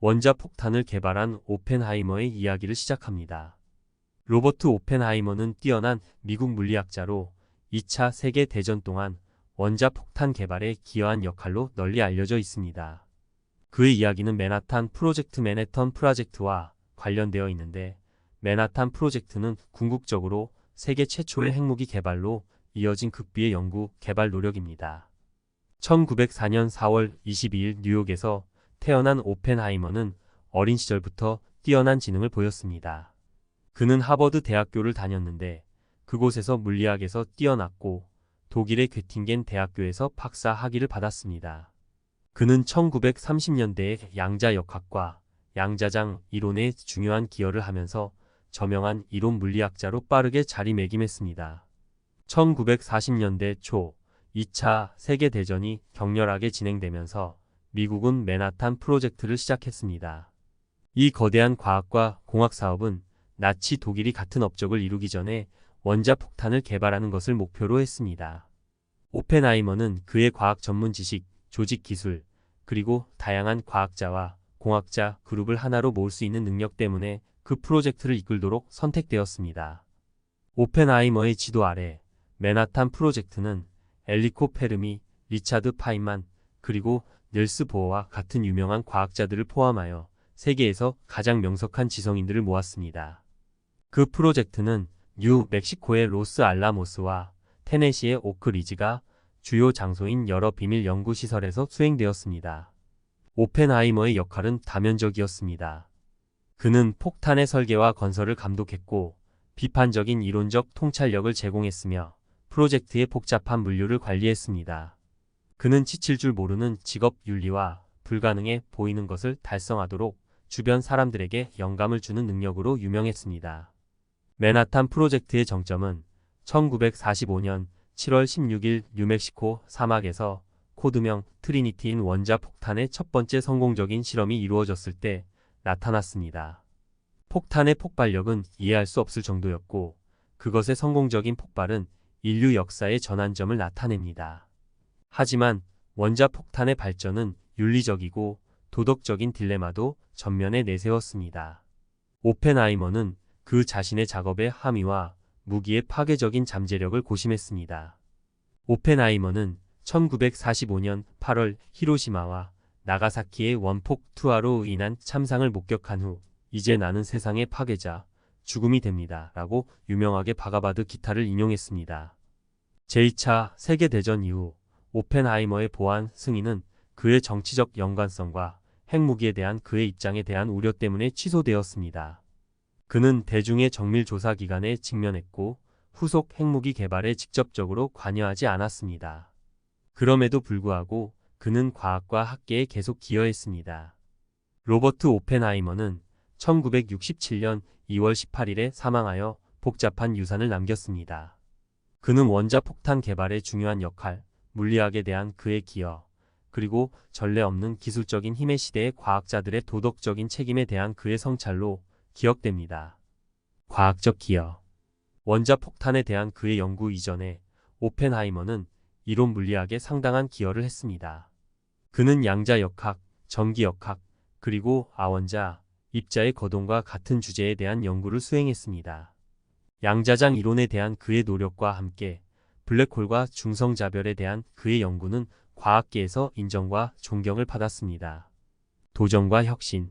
원자폭탄을 개발한 오펜하이머의 이야기를 시작합니다. 로버트 오펜하이머는 뛰어난 미국 물리학자로 2차 세계대전 동안 원자폭탄 개발에 기여한 역할로 널리 알려져 있습니다. 그의 이야기는 맨하탄 프로젝트 맨해튼 프로젝트와 관련되어 있는데, 맨하탄 프로젝트는 궁극적으로 세계 최초의 핵무기 개발로 이어진 극비의 연구 개발 노력입니다. 1904년 4월 22일 뉴욕에서 태어난 오펜하이머는 어린 시절부터 뛰어난 지능을 보였습니다. 그는 하버드 대학교를 다녔는데 그곳에서 물리학에서 뛰어났고 독일의 괴팅겐 대학교에서 박사 학위를 받았습니다. 그는 1930년대에 양자역학과 양자장 이론에 중요한 기여를 하면서 저명한 이론 물리학자로 빠르게 자리매김했습니다. 1940년대 초 2차 세계대전이 격렬하게 진행되면서 미국은 맨하탄 프로젝트를 시작했습니다. 이 거대한 과학과 공학 사업은 나치 독일이 같은 업적을 이루기 전에 원자폭탄을 개발하는 것을 목표로 했습니다. 오펜하이머는 그의 과학 전문 지식, 조직 기술, 그리고 다양한 과학자와 공학자 그룹을 하나로 모을 수 있는 능력 때문에 그 프로젝트를 이끌도록 선택되었습니다. 오펜하이머의 지도 아래 맨하탄 프로젝트는 엔리코 페르미, 리차드 파인만, 그리고 닐스 보어와 같은 유명한 과학자들을 포함하여 세계에서 가장 명석한 지성인들을 모았습니다. 그 프로젝트는 뉴멕시코의 로스 알라모스와 테네시의 오크리지가 주요 장소인 여러 비밀 연구시설에서 수행되었습니다. 오펜하이머의 역할은 다면적이었습니다. 그는 폭탄의 설계와 건설을 감독했고 비판적인 이론적 통찰력을 제공했으며 프로젝트의 복잡한 물류를 관리했습니다. 그는 지칠 줄 모르는 직업 윤리와 불가능해 보이는 것을 달성하도록 주변 사람들에게 영감을 주는 능력으로 유명했습니다. 맨하탄 프로젝트의 정점은 1945년 7월 16일 뉴멕시코 사막에서 코드명 트리니티인 원자폭탄의 첫 번째 성공적인 실험이 이루어졌을 때 나타났습니다. 폭탄의 폭발력은 이해할 수 없을 정도였고 그것의 성공적인 폭발은 인류 역사의 전환점을 나타냅니다. 하지만 원자폭탄의 발전은 윤리적이고 도덕적인 딜레마도 전면에 내세웠습니다. 오펜하이머는 그 자신의 작업의 함의와 무기의 파괴적인 잠재력을 고심했습니다. 오펜하이머는 1945년 8월 히로시마와 나가사키의 원폭 투하로 인한 참상을 목격한 후 이제 나는 세상의 파괴자, 죽음이 됩니다. 라고 유명하게 바가바드 기타를 인용했습니다. 제2차 세계대전 이후 오펜하이머의 보안 승인은 그의 정치적 연관성과 핵무기에 대한 그의 입장에 대한 우려 때문에 취소되었습니다. 그는 대중의 정밀 조사 기관에 직면했고 후속 핵무기 개발에 직접적으로 관여하지 않았습니다. 그럼에도 불구하고 그는 과학과 학계에 계속 기여했습니다. 로버트 오펜하이머는 1967년 2월 18일에 사망하여 복잡한 유산을 남겼습니다. 그는 원자폭탄 개발의 중요한 역할, 물리학에 대한 그의 기여, 그리고 전례 없는 기술적인 힘의 시대의 과학자들의 도덕적인 책임에 대한 그의 성찰로 기억됩니다. 과학적 기여. 원자폭탄에 대한 그의 연구 이전에 오펜하이머는 이론 물리학에 상당한 기여를 했습니다. 그는 양자역학, 전기역학, 그리고 아원자, 입자의 거동과 같은 주제에 대한 연구를 수행했습니다. 양자장 이론에 대한 그의 노력과 함께 블랙홀과 중성자별에 대한 그의 연구는 과학계에서 인정과 존경을 받았습니다. 도전과 혁신.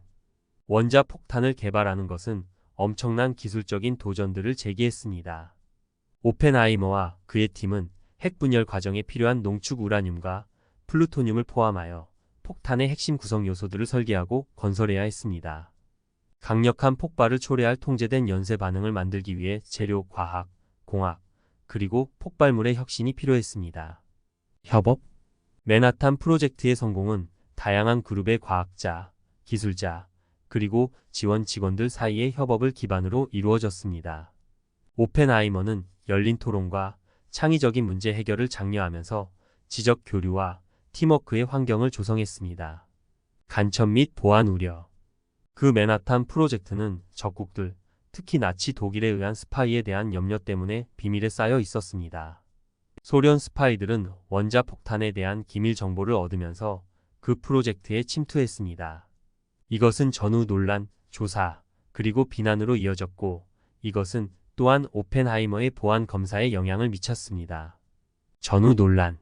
원자폭탄을 개발하는 것은 엄청난 기술적인 도전들을 제기했습니다. 오펜하이머와 그의 팀은 핵분열 과정에 필요한 농축 우라늄과 플루토늄을 포함하여 폭탄의 핵심 구성 요소들을 설계하고 건설해야 했습니다. 강력한 폭발을 초래할 통제된 연쇄 반응을 만들기 위해 재료, 과학, 공학, 그리고 폭발물의 혁신이 필요했습니다. 협업. 맨하탄 프로젝트의 성공은 다양한 그룹의 과학자, 기술자, 그리고 지원 직원들 사이의 협업을 기반으로 이루어졌습니다. 오펜하이머는 열린 토론과 창의적인 문제 해결을 장려하면서 지적 교류와 팀워크의 환경을 조성했습니다. 간첩 및 보안 우려. 그 맨하탄 프로젝트는 적국들, 특히 나치 독일에 의한 스파이에 대한 염려 때문에 비밀에 쌓여 있었습니다. 소련 스파이들은 원자폭탄에 대한 기밀 정보를 얻으면서 그 프로젝트에 침투했습니다. 이것은 전후 논란, 조사, 그리고 비난으로 이어졌고 이것은 또한 오펜하이머의 보안 검사에 영향을 미쳤습니다. 전후 논란.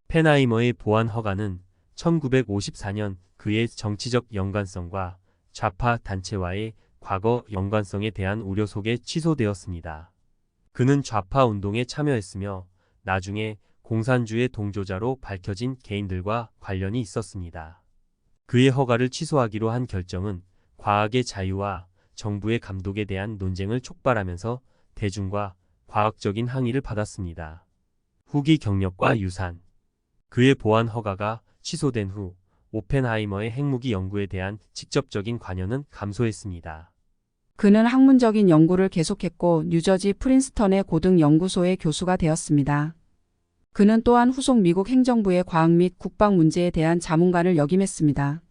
오펜하이머의 보안 허가는 1954년 그의 정치적 연관성과 좌파 단체와의 과거 연관성에 대한 우려 속에 취소되었습니다. 그는 좌파 운동에 참여했으며 나중에 공산주의 동조자로 밝혀진 개인들과 관련이 있었습니다. 그의 허가를 취소하기로 한 결정은 과학의 자유와 정부의 감독에 대한 논쟁을 촉발하면서 대중과 과학적인 항의를 받았습니다. 후기 경력과 유산. 그의 보안 허가가 취소된 후 오펜하이머의 핵무기 연구에 대한 직접적인 관여는 감소했습니다. 그는 학문적인 연구를 계속했고 뉴저지 프린스턴의 고등연구소의 교수가 되었습니다. 그는 또한 후속 미국 행정부의 과학 및 국방 문제에 대한 자문관을 역임했습니다.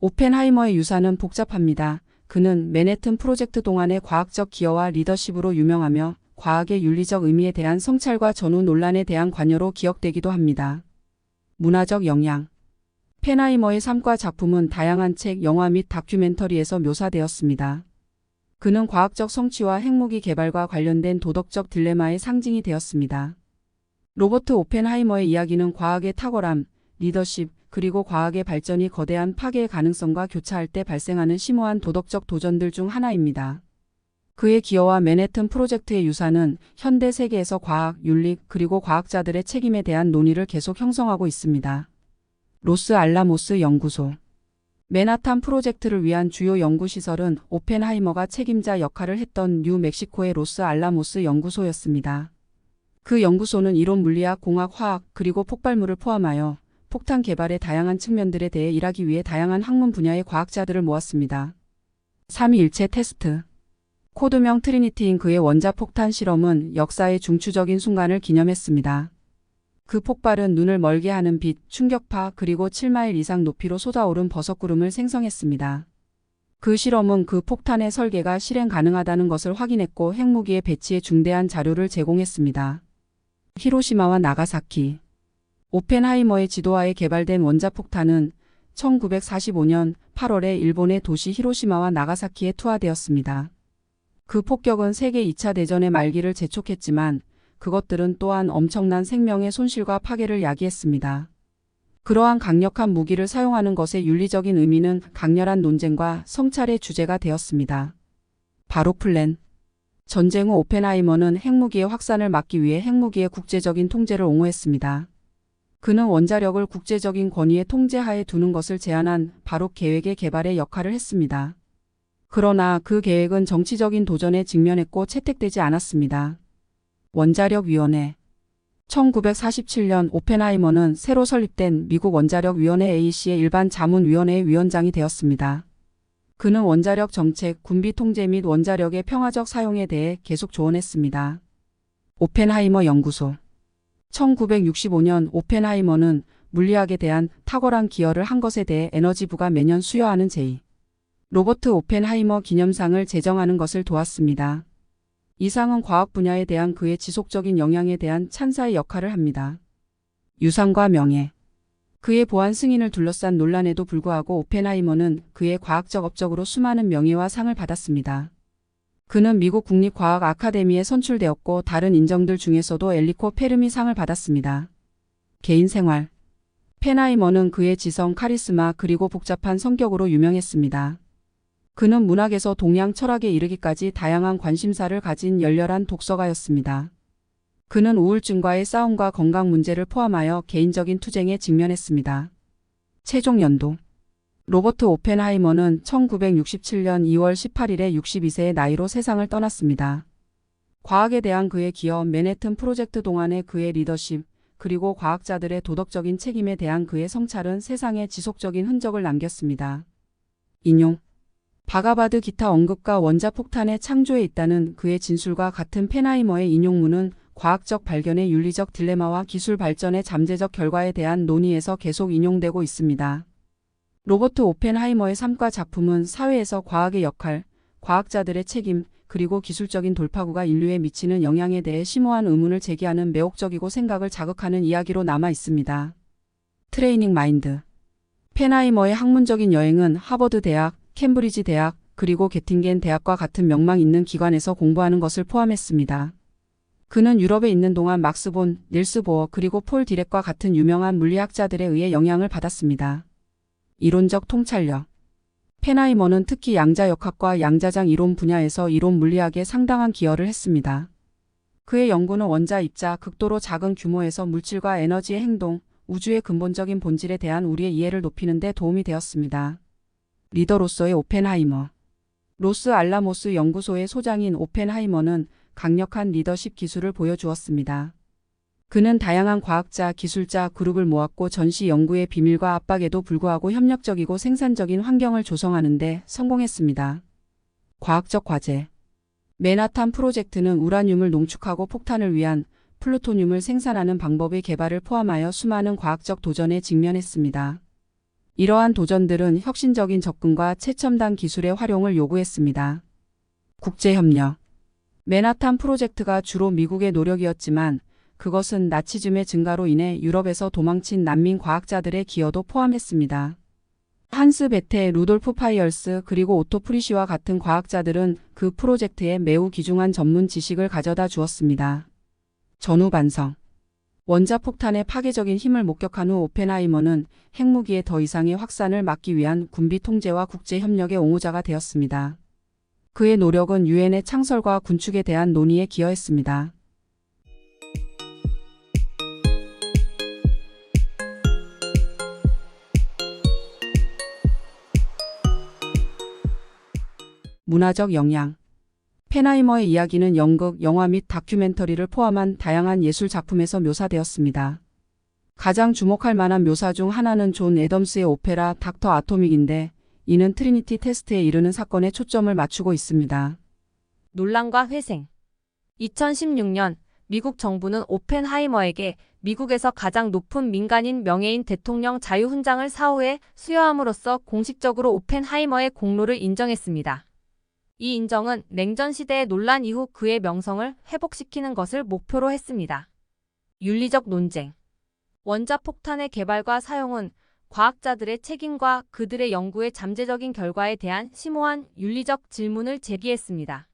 오펜하이머의 유산은 복잡합니다. 그는 맨해튼 프로젝트 동안의 과학적 기여와 리더십으로 유명하며 과학의 윤리적 의미에 대한 성찰과 전후 논란에 대한 관여로 기억되기도 합니다. 문화적 영향. 오펜하이머의 삶과 작품은 다양한 책, 영화 및 다큐멘터리에서 묘사되었습니다. 그는 과학적 성취와 핵무기 개발과 관련된 도덕적 딜레마의 상징이 되었습니다. 로버트 오펜하이머의 이야기는 과학의 탁월함, 리더십, 그리고 과학의 발전이 거대한 파괴의 가능성과 교차할 때 발생하는 심오한 도덕적 도전들 중 하나입니다. 그의 기여와 맨해튼 프로젝트의 유산은 현대 세계에서 과학, 윤리, 그리고 과학자들의 책임에 대한 논의를 계속 형성하고 있습니다. 로스 알라모스 연구소. 맨하탄 프로젝트를 위한 주요 연구시설은 오펜하이머가 책임자 역할을 했던 뉴멕시코의 로스 알라모스 연구소였습니다. 그 연구소는 이론 물리학, 공학, 화학, 그리고 폭발물을 포함하여 폭탄 개발의 다양한 측면들에 대해 일하기 위해 다양한 학문 분야의 과학자들을 모았습니다. 삼위일체 테스트. 코드명 트리니티인 그의 원자폭탄 실험은 역사의 중추적인 순간을 기념했습니다. 그 폭발은 눈을 멀게 하는 빛, 충격파, 그리고 7마일 이상 높이로 솟아오른 버섯구름을 생성했습니다. 그 실험은 그 폭탄의 설계가 실행 가능하다는 것을 확인했고 핵무기의 배치에 중대한 자료를 제공했습니다. 히로시마와 나가사키. 오펜하이머의 지도하에 개발된 원자폭탄은 1945년 8월에 일본의 도시 히로시마와 나가사키에 투하되었습니다. 그 폭격은 세계 2차 대전의 말기를 재촉했지만 그것들은 또한 엄청난 생명의 손실과 파괴를 야기했습니다. 그러한 강력한 무기를 사용하는 것의 윤리적인 의미는 강렬한 논쟁과 성찰의 주제가 되었습니다. 바로 플랜. 전쟁 후 오펜하이머는 핵무기의 확산을 막기 위해 핵무기의 국제적인 통제를 옹호했습니다. 그는 원자력을 국제적인 권위의 통제하에 두는 것을 제안한 바로 계획의 개발에 역할을 했습니다. 그러나 그 계획은 정치적인 도전에 직면했고 채택되지 않았습니다. 원자력위원회. 1947년 오펜하이머는 새로 설립된 미국 원자력위원회 AEC의 일반 자문위원회의 위원장이 되었습니다. 그는 원자력 정책, 군비 통제 및 원자력의 평화적 사용에 대해 계속 조언했습니다. 오펜하이머 연구소. 1965년 오펜하이머는 물리학에 대한 탁월한 기여를 한 것에 대해 에너지부가 매년 수여하는 제2. 로버트 오펜하이머 기념상을 제정하는 것을 도왔습니다. 이 상은 과학 분야에 대한 그의 지속적인 영향에 대한 찬사의 역할을 합니다. 유산과 명예. 그의 보안 승인을 둘러싼 논란에도 불구하고 오펜하이머는 그의 과학적 업적으로 수많은 명예와 상을 받았습니다. 그는 미국 국립과학 아카데미에 선출되었고 다른 인정들 중에서도 엘리코 페르미 상을 받았습니다. 개인 생활. 오펜하이머는 그의 지성, 카리스마 그리고 복잡한 성격으로 유명했습니다. 그는 문학에서 동양 철학에 이르기까지 다양한 관심사를 가진 열렬한 독서가였습니다. 그는 우울증과의 싸움과 건강 문제를 포함하여 개인적인 투쟁에 직면했습니다. 최종 연도. 로버트 오펜하이머는 1967년 2월 18일에 62세의 나이로 세상을 떠났습니다. 과학에 대한 그의 기여, 맨해튼 프로젝트 동안의 그의 리더십, 그리고 과학자들의 도덕적인 책임에 대한 그의 성찰은 세상에 지속적인 흔적을 남겼습니다. 인용. 바가바드 기타 언급과 원자폭탄의 창조에 있다는 그의 진술과 같은 오펜하이머의 인용문은 과학적 발견의 윤리적 딜레마와 기술 발전의 잠재적 결과에 대한 논의에서 계속 인용되고 있습니다. 로버트 오펜하이머의 삶과 작품은 사회에서 과학의 역할, 과학자들의 책임, 그리고 기술적인 돌파구가 인류에 미치는 영향에 대해 심오한 의문을 제기하는 매혹적이고 생각을 자극하는 이야기로 남아 있습니다. 트레이닝 마인드. 오펜하이머의 학문적인 여행은 하버드 대학, 캠브리지 대학, 그리고 게팅겐 대학과 같은 명망 있는 기관에서 공부하는 것을 포함했습니다. 그는 유럽에 있는 동안 막스 본, 닐스 보어 그리고 폴 디렉과 같은 유명한 물리학자들에 의해 영향을 받았습니다. 이론적 통찰력. 오펜하이머는 특히 양자역학과 양자장 이론 분야에서 이론 물리학에 상당한 기여를 했습니다. 그의 연구는 원자 입자, 극도로 작은 규모에서 물질과 에너지의 행동, 우주의 근본적인 본질에 대한 우리의 이해를 높이는 데 도움이 되었습니다. 리더로서의 오펜하이머. 로스 알라모스 연구소의 소장인 오펜하이머는 강력한 리더십 기술을 보여주었습니다. 그는 다양한 과학자, 기술자 그룹을 모았고 전시 연구의 비밀과 압박에도 불구하고 협력적이고 생산적인 환경을 조성하는 데 성공했습니다. 과학적 과제. 맨하탄 프로젝트는 우라늄을 농축하고 폭탄을 위한 플루토늄을 생산하는 방법의 개발을 포함하여 수많은 과학적 도전에 직면했습니다. 이러한 도전들은 혁신적인 접근과 최첨단 기술의 활용을 요구했습니다. 국제협력. 맨하탄 프로젝트가 주로 미국의 노력이었지만 그것은 나치즘의 증가로 인해 유럽에서 도망친 난민 과학자들의 기여도 포함했습니다. 한스 베테, 루돌프 파이얼스 그리고 오토 프리시와 같은 과학자들은 그 프로젝트에 매우 귀중한 전문 지식을 가져다 주었습니다. 전후 반성. 원자폭탄의 파괴적인 힘을 목격한 후 오펜하이머는 핵무기의 더 이상의 확산을 막기 위한 군비 통제와 국제협력의 옹호자가 되었습니다. 그의 노력은 유엔의 창설과 군축에 대한 논의에 기여했습니다. 문화적 영향. 오펜하이머의 이야기는 연극, 영화 및 다큐멘터리를 포함한 다양한 예술 작품에서 묘사되었습니다. 가장 주목할 만한 묘사 중 하나는 존 애덤스의 오페라 닥터 아토믹인데 이는 트리니티 테스트에 이르는 사건에 초점을 맞추고 있습니다. 논란과 회생. 2016년 미국 정부는 오펜하이머에게 미국에서 가장 높은 민간인 명예인 대통령 자유훈장을 사후에 수여함으로써 공식적으로 오펜하이머의 공로를 인정했습니다. 이 인정은 냉전 시대의 논란 이후 그의 명성을 회복시키는 것을 목표로 했습니다. 윤리적 논쟁. 원자폭탄의 개발과 사용은 과학자들의 책임과 그들의 연구의 잠재적인 결과에 대한 심오한 윤리적 질문을 제기했습니다.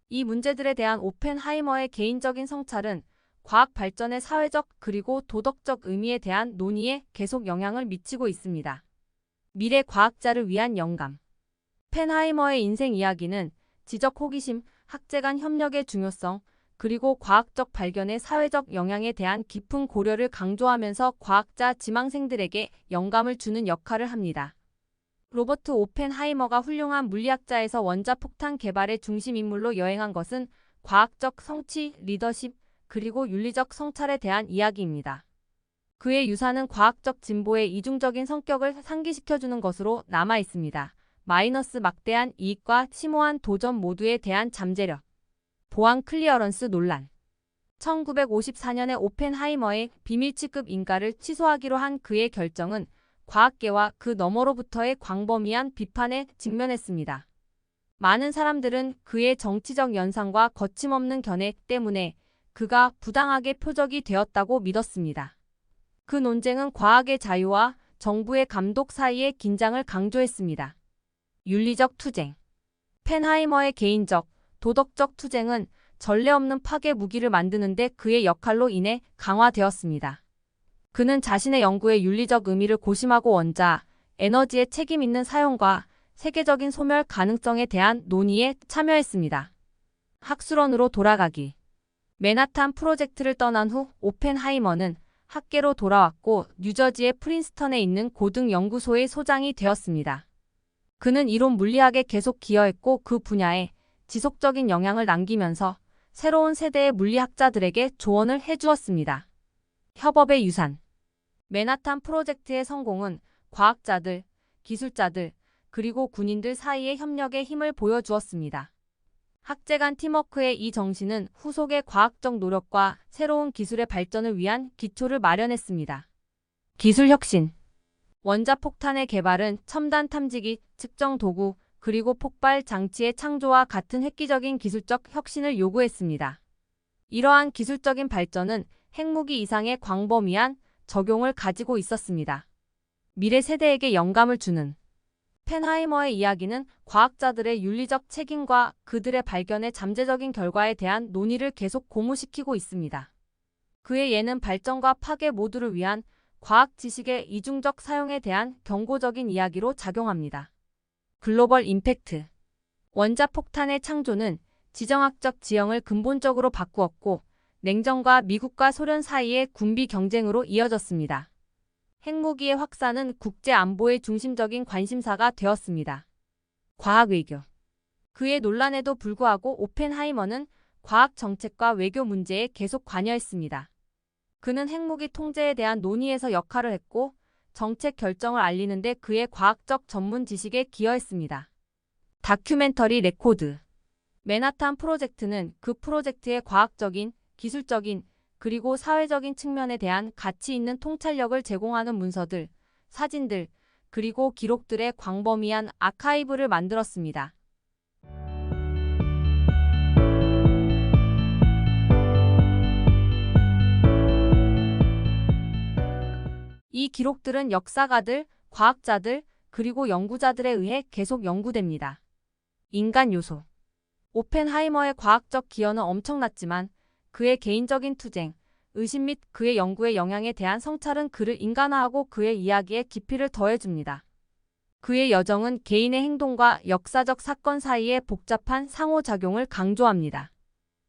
이 문제들에 대한 오펜하이머의 개인적인 성찰은 과학 발전의 사회적 그리고 도덕적 의미에 대한 논의에 계속 영향을 미치고 있습니다. 미래 과학자를 위한 영감. 오펜하이머의 인생 이야기는 지적 호기심, 학제 간 협력의 중요성, 그리고 과학적 발견의 사회적 영향에 대한 깊은 고려를 강조하면서 과학자 지망생들에게 영감을 주는 역할을 합니다. 로버트 오펜하이머가 훌륭한 물리학자에서 원자폭탄 개발의 중심 인물로 여행한 것은 과학적 성취, 리더십, 그리고 윤리적 성찰에 대한 이야기입니다. 그의 유산은 과학적 진보의 이중적인 성격을 상기시켜주는 것으로 남아 있습니다. 마이너스 막대한 이익과 심오한 도전 모두에 대한 잠재력. 보안 클리어런스 논란. 1954년에 오펜하이머의 비밀 취급 인가를 취소하기로 한 그의 결정은 과학계와 그 너머로부터의 광범위한 비판에 직면했습니다. 많은 사람들은 그의 정치적 연상과 거침없는 견해 때문에 그가 부당하게 표적이 되었다고 믿었습니다. 그 논쟁은 과학의 자유와 정부의 감독 사이의 긴장을 강조했습니다. 윤리적 투쟁. 오펜하이머의 개인적, 도덕적 투쟁은 전례 없는 파괴 무기를 만드는 데 그의 역할로 인해 강화되었습니다. 그는 자신의 연구의 윤리적 의미를 고심하고 원자, 에너지의 책임 있는 사용과 세계적인 소멸 가능성에 대한 논의에 참여했습니다. 학술원으로 돌아가기. 맨하탄 프로젝트를 떠난 후 오펜하이머는 학계로 돌아왔고 뉴저지의 프린스턴에 있는 고등 연구소의 소장이 되었습니다. 그는 이론 물리학에 계속 기여했고 그 분야에 지속적인 영향을 남기면서 새로운 세대의 물리학자들에게 조언을 해주었습니다. 협업의 유산. 맨하탄 프로젝트의 성공은 과학자들, 기술자들, 그리고 군인들 사이의 협력의 힘을 보여주었습니다. 학제 간 팀워크의 이 정신은 후속의 과학적 노력과 새로운 기술의 발전을 위한 기초를 마련했습니다. 기술 혁신. 원자폭탄의 개발은 첨단 탐지기, 측정 도구, 그리고 폭발 장치의 창조와 같은 획기적인 기술적 혁신을 요구했습니다. 이러한 기술적인 발전은 핵무기 이상의 광범위한 적용을 가지고 있었습니다. 미래 세대에게 영감을 주는 오펜하이머의 이야기는 과학자들의 윤리적 책임과 그들의 발견의 잠재적인 결과에 대한 논의를 계속 고무시키고 있습니다. 그의 예는 발전과 파괴 모두를 위한 과학 지식의 이중적 사용에 대한 경고적인 이야기로 작용합니다. 글로벌 임팩트. 원자폭탄의 창조는 지정학적 지형을 근본적으로 바꾸었고 냉전과 미국과 소련 사이의 군비 경쟁으로 이어졌습니다. 핵무기의 확산은 국제 안보의 중심적인 관심사가 되었습니다. 과학 외교. 그의 논란에도 불구하고 오펜하이머는 과학 정책과 외교 문제에 계속 관여했습니다. 그는 핵무기 통제에 대한 논의에서 역할을 했고 정책 결정을 알리는 데 그의 과학적 전문 지식에 기여했습니다. 다큐멘터리 레코드. 맨하탄 프로젝트는 그 프로젝트의 과학적인, 기술적인, 그리고 사회적인 측면에 대한 가치 있는 통찰력을 제공하는 문서들, 사진들, 그리고 기록들의 광범위한 아카이브를 만들었습니다. 이 기록들은 역사가들, 과학자들, 그리고 연구자들에 의해 계속 연구됩니다. 인간 요소. 오펜하이머의 과학적 기여는 엄청났지만 그의 개인적인 투쟁, 의심 및 그의 연구의 영향에 대한 성찰은 그를 인간화하고 그의 이야기에 깊이를 더해줍니다. 그의 여정은 개인의 행동과 역사적 사건 사이의 복잡한 상호작용을 강조합니다.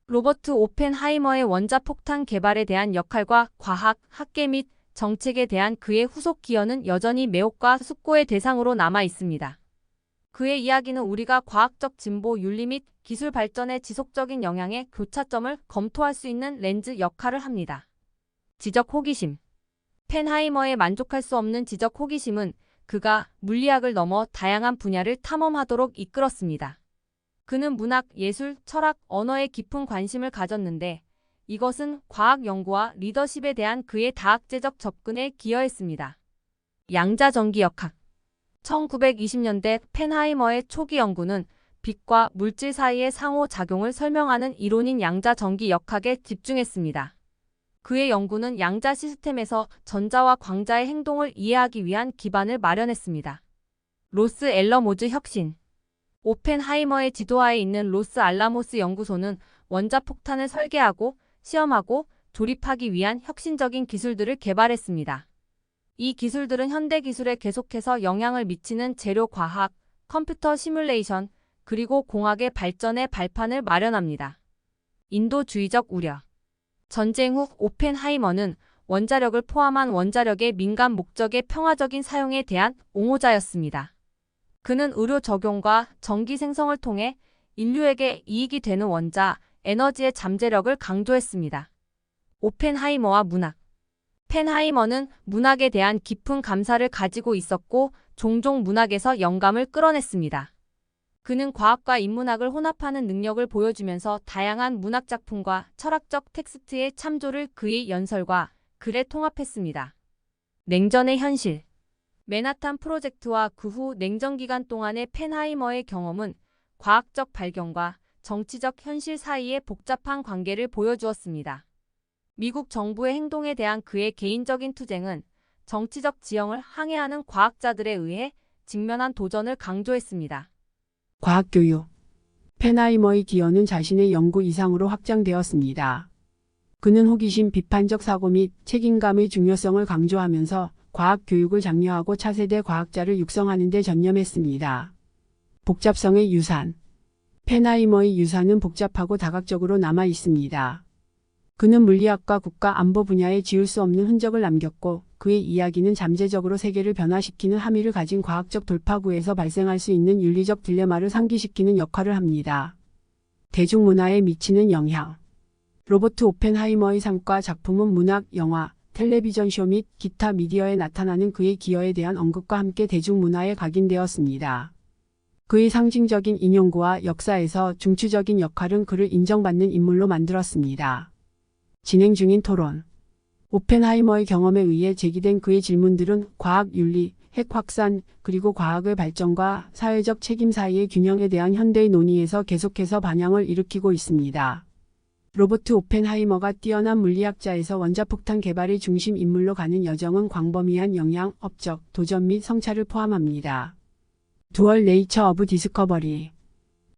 로버트 오펜하이머의 원자폭탄 개발에 대한 역할과 과학, 학계 및 정책에 대한 그의 후속 기여는 여전히 매혹과 숙고의 대상으로 남아 있습니다. 그의 이야기는 우리가 과학적 진보, 윤리 및 기술 발전의 지속적인 영향의 교차점을 검토할 수 있는 렌즈 역할을 합니다. 지적 호기심. 오펜하이머의 만족할 수 없는 지적 호기심은 그가 물리학을 넘어 다양한 분야를 탐험하도록 이끌었습니다. 그는 문학, 예술, 철학, 언어에 깊은 관심을 가졌는데 이것은 과학 연구와 리더십에 대한 그의 다학제적 접근에 기여했습니다. 양자전기역학. 1920년대 오펜하이머의 초기 연구는 빛과 물질 사이의 상호작용을 설명하는 이론인 양자전기역학에 집중했습니다. 그의 연구는 양자 시스템에서 전자와 광자의 행동을 이해하기 위한 기반을 마련했습니다. 로스 앨러모즈 혁신. 오펜하이머의 지도하에 있는 로스 알라모스 연구소는 원자폭탄을 설계하고 시험하고 조립하기 위한 혁신적인 기술들을 개발했습니다. 이 기술들은 현대 기술에 계속해서 영향을 미치는 재료 과학, 컴퓨터 시뮬레이션, 그리고 공학의 발전의 발판을 마련합니다. 인도주의적 우려. 전쟁 후 오펜하이머는 원자력을 포함한 원자력의 민간 목적의 평화적인 사용에 대한 옹호자였습니다. 그는 의료 적용과 전기 생성을 통해 인류에게 이익이 되는 원자, 에너지의 잠재력을 강조했습니다. 오펜하이머와 문학. 오펜하이머는 문학에 대한 깊은 감사를 가지고 있었고 종종 문학에서 영감을 끌어냈습니다. 그는 과학과 인문학을 혼합하는 능력을 보여주면서 다양한 문학작품과 철학적 텍스트의 참조를 그의 연설과 글에 통합했습니다. 냉전의 현실. 맨하탄 프로젝트와 그 후 냉전 기간 동안의 오펜하이머의 경험은 과학적 발견과 정치적 현실 사이의 복잡한 관계를 보여주었습니다. 미국 정부의 행동에 대한 그의 개인적인 투쟁은 정치적 지형을 항해하는 과학자들에 의해 직면한 도전을 강조했습니다. 과학교육. 오펜하이머의 기여는 자신의 연구 이상으로 확장되었습니다. 그는 호기심, 비판적 사고 및 책임감의 중요성을 강조하면서 과학 교육을 장려하고 차세대 과학자를 육성하는 데 전념했습니다. 복잡성의 유산. 오펜하이머의 유산은 복잡하고 다각적으로 남아 있습니다. 그는 물리학과 국가 안보 분야에 지울 수 없는 흔적을 남겼고 그의 이야기는 잠재적으로 세계를 변화시키는 함의를 가진 과학적 돌파구에서 발생할 수 있는 윤리적 딜레마를 상기시키는 역할을 합니다. 대중문화에 미치는 영향. 로버트 오펜하이머의 삶과 작품은 문학, 영화, 텔레비전 쇼 및 기타 미디어에 나타나는 그의 기여에 대한 언급과 함께 대중문화에 각인되었습니다. 그의 상징적인 인용구와 역사에서 중추적인 역할은 그를 인정받는 인물로 만들었습니다. 진행 중인 토론. 오펜하이머의 경험에 의해 제기된 그의 질문들은 과학 윤리, 핵 확산, 그리고 과학의 발전과 사회적 책임 사이의 균형에 대한 현대의 논의에서 계속해서 반향을 일으키고 있습니다. 로버트 오펜하이머가 뛰어난 물리학자에서 원자폭탄 개발의 중심 인물로 가는 여정은 광범위한 영양, 업적, 도전 및 성찰을 포함합니다. 두얼 네이처 오브 디스커버리.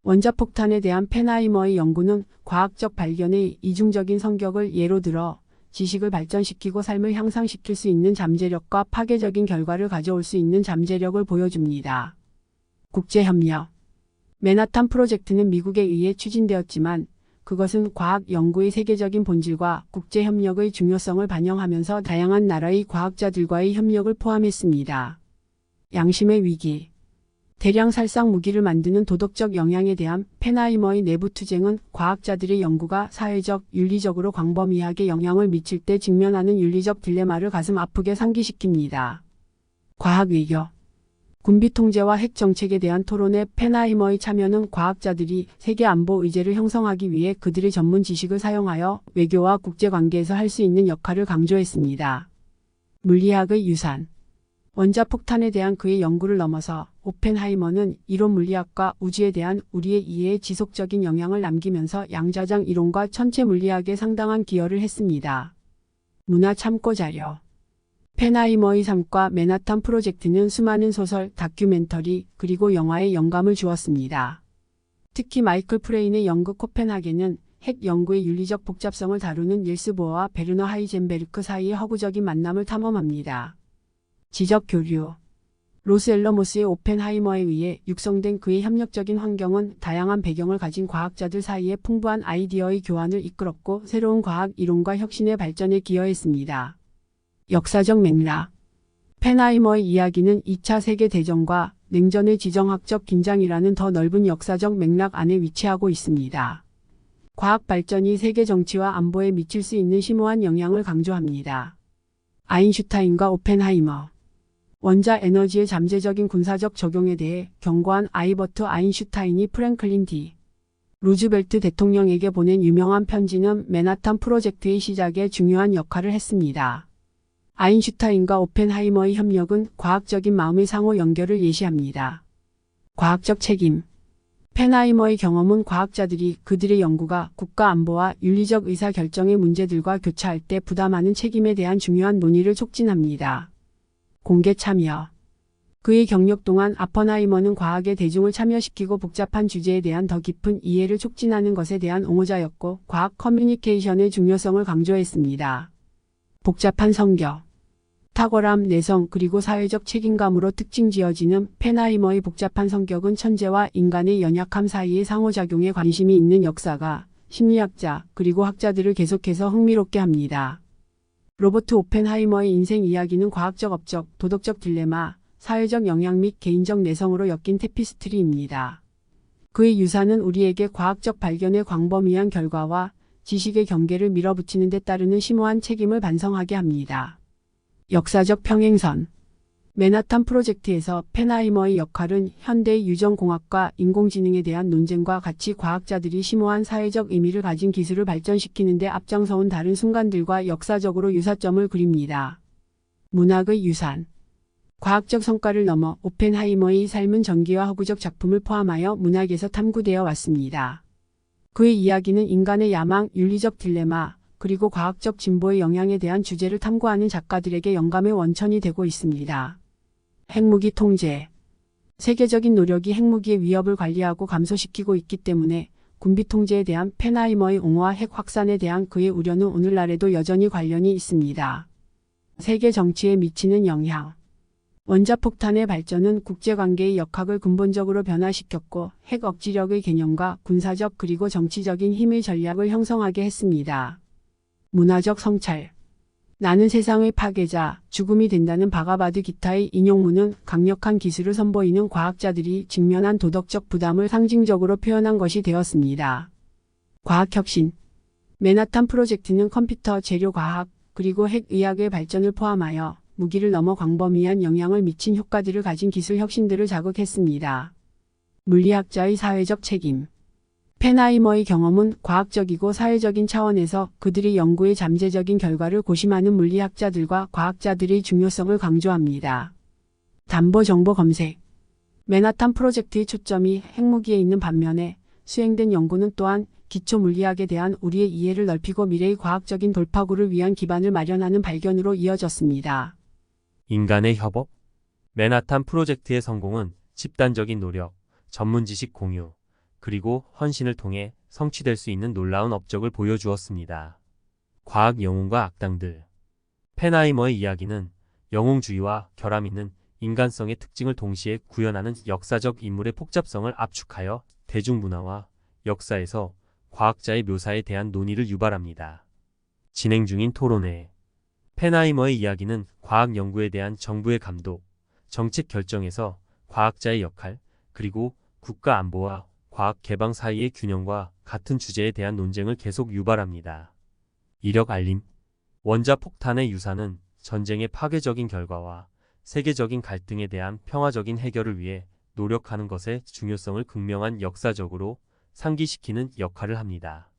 원자폭탄에 대한 펜하이머의 연구는 과학적 발견의 이중적인 성격을 예로 들어 지식을 발전시키고 삶을 향상시킬 수 있는 잠재력과 파괴적인 결과를 가져올 수 있는 잠재력을 보여줍니다. 국제협력. 맨하탄 프로젝트는 미국에 의해 추진되었지만 그것은 과학 연구의 세계적인 본질과 국제협력의 중요성을 반영하면서 다양한 나라의 과학자들과의 협력을 포함했습니다. 양심의 위기. 대량 살상 무기를 만드는 도덕적 영향에 대한 펜하이머의 내부 투쟁은 과학자들의 연구가 사회적, 윤리적으로 광범위하게 영향을 미칠 때 직면하는 윤리적 딜레마를 가슴 아프게 상기시킵니다. 과학 외교. 군비 통제와 핵 정책에 대한 토론에 펜하이머의 참여는 과학자들이 세계 안보 의제를 형성하기 위해 그들의 전문 지식을 사용하여 외교와 국제관계에서 할 수 있는 역할을 강조했습니다. 물리학의 유산. 원자폭탄에 대한 그의 연구를 넘어서 오펜하이머는 이론 물리학과 우주에 대한 우리의 이해에 지속적인 영향을 남기면서 양자장 이론과 천체 물리학에 상당한 기여를 했습니다. 문화 참고 자료. 펜하이머의 삶과 맨하탄 프로젝트는 수많은 소설, 다큐멘터리, 그리고 영화에 영감을 주었습니다. 특히 마이클 프레인의 연극 코펜하겐은 핵 연구의 윤리적 복잡성을 다루는 닐스 보어와 베르너 하이젠베르크 사이의 허구적인 만남을 탐험합니다. 지적 교류. 로스 앨러모스의 오펜하이머에 의해 육성된 그의 협력적인 환경은 다양한 배경을 가진 과학자들 사이에 풍부한 아이디어의 교환을 이끌었고 새로운 과학 이론과 혁신의 발전에 기여했습니다. 역사적 맥락. 펜하이머의 이야기는 2차 세계대전과 냉전의 지정학적 긴장이라는 더 넓은 역사적 맥락 안에 위치하고 있습니다. 과학 발전이 세계 정치와 안보에 미칠 수 있는 심오한 영향을 강조합니다. 아인슈타인과 오펜하이머. 원자 에너지의 잠재적인 군사적 적용에 대해 경고한 아이버트 아인슈타인이 프랭클린 디. 루즈벨트 대통령에게 보낸 유명한 편지는 맨하탄 프로젝트의 시작에 중요한 역할을 했습니다. 아인슈타인과 오펜하이머의 협력은 과학적인 마음의 상호 연결을 예시합니다. 과학적 책임. 펜하이머의 경험은 과학자들이 그들의 연구가 국가 안보와 윤리적 의사결정의 문제들과 교차할 때 부담하는 책임에 대한 중요한 논의를 촉진합니다. 공개 참여. 그의 경력 동안 아펀하이머는 과학의 대중을 참여시키고 복잡한 주제에 대한 더 깊은 이해를 촉진하는 것에 대한 옹호자였고 과학 커뮤니케이션의 중요성을 강조했습니다. 복잡한 성격. 탁월함, 내성, 그리고 사회적 책임감으로 특징 지어지는 펜하이머의 복잡한 성격은 천재와 인간의 연약함 사이의 상호작용에 관심이 있는 역사가, 심리학자, 그리고 학자들을 계속해서 흥미롭게 합니다. 로버트 오펜하이머의 인생 이야기는 과학적 업적, 도덕적 딜레마, 사회적 영향 및 개인적 내성으로 엮인 테피스트리입니다. 그의 유산은 우리에게 과학적 발견의 광범위한 결과와 지식의 경계를 밀어붙이는 데 따르는 심오한 책임을 반성하게 합니다. 역사적 평행선. 맨하탄 프로젝트에서 펜하이머의 역할은 현대의 유전공학과 인공지능에 대한 논쟁과 같이 과학자들이 심오한 사회적 의미를 가진 기술을 발전시키는 데 앞장서온 다른 순간들과 역사적으로 유사점을 그립니다. 문학의 유산. 과학적 성과를 넘어 오펜하이머의 삶은 전기와 허구적 작품을 포함하여 문학에서 탐구되어 왔습니다. 그의 이야기는 인간의 야망, 윤리적 딜레마, 그리고 과학적 진보의 영향에 대한 주제를 탐구하는 작가들에게 영감의 원천이 되고 있습니다. 핵무기 통제. 세계적인 노력이 핵무기의 위협을 관리하고 감소시키고 있기 때문에 군비 통제에 대한 펜하이머의 옹호와 핵 확산에 대한 그의 우려는 오늘날에도 여전히 관련이 있습니다. 세계 정치에 미치는 영향. 원자폭탄의 발전은 국제관계의 역학을 근본적으로 변화시켰고 핵 억지력의 개념과 군사적 그리고 정치적인 힘의 전략을 형성하게 했습니다. 문화적 성찰. 나는 세상의 파괴자, 죽음이 된다는 바가바드 기타의 인용문은 강력한 기술을 선보이는 과학자들이 직면한 도덕적 부담을 상징적으로 표현한 것이 되었습니다. 과학혁신. 맨하탄 프로젝트는 컴퓨터, 재료과학, 그리고 핵의학의 발전을 포함하여 무기를 넘어 광범위한 영향을 미친 효과들을 가진 기술 혁신들을 자극했습니다. 물리학자의 사회적 책임. 펜하이머의 경험은 과학적이고 사회적인 차원에서 그들의 연구의 잠재적인 결과를 고심하는 물리학자들과 과학자들의 중요성을 강조합니다. 담보 정보 검색. 맨하탄 프로젝트의 초점이 핵무기에 있는 반면에 수행된 연구는 또한 기초 물리학에 대한 우리의 이해를 넓히고 미래의 과학적인 돌파구를 위한 기반을 마련하는 발견으로 이어졌습니다. 인간의 협업? 맨하탄 프로젝트의 성공은 집단적인 노력, 전문 지식 공유, 그리고 헌신을 통해 성취될 수 있는 놀라운 업적을 보여주었습니다. 과학 영웅과 악당들. 펜하이머의 이야기는 영웅주의와 결함 있는 인간성의 특징을 동시에 구현하는 역사적 인물의 복잡성을 압축하여 대중문화와 역사에서 과학자의 묘사에 대한 논의를 유발합니다. 진행 중인 토론회. 펜하이머의 이야기는 과학 연구에 대한 정부의 감독, 정책 결정에서 과학자의 역할, 그리고 국가 안보와 과학 개방 사이의 균형과 같은 주제에 대한 논쟁을 계속 유발합니다. 이력 알림. 원자폭탄의 유산은 전쟁의 파괴적인 결과와 세계적인 갈등에 대한 평화적인 해결을 위해 노력하는 것의 중요성을 극명한 역사적으로 상기시키는 역할을 합니다.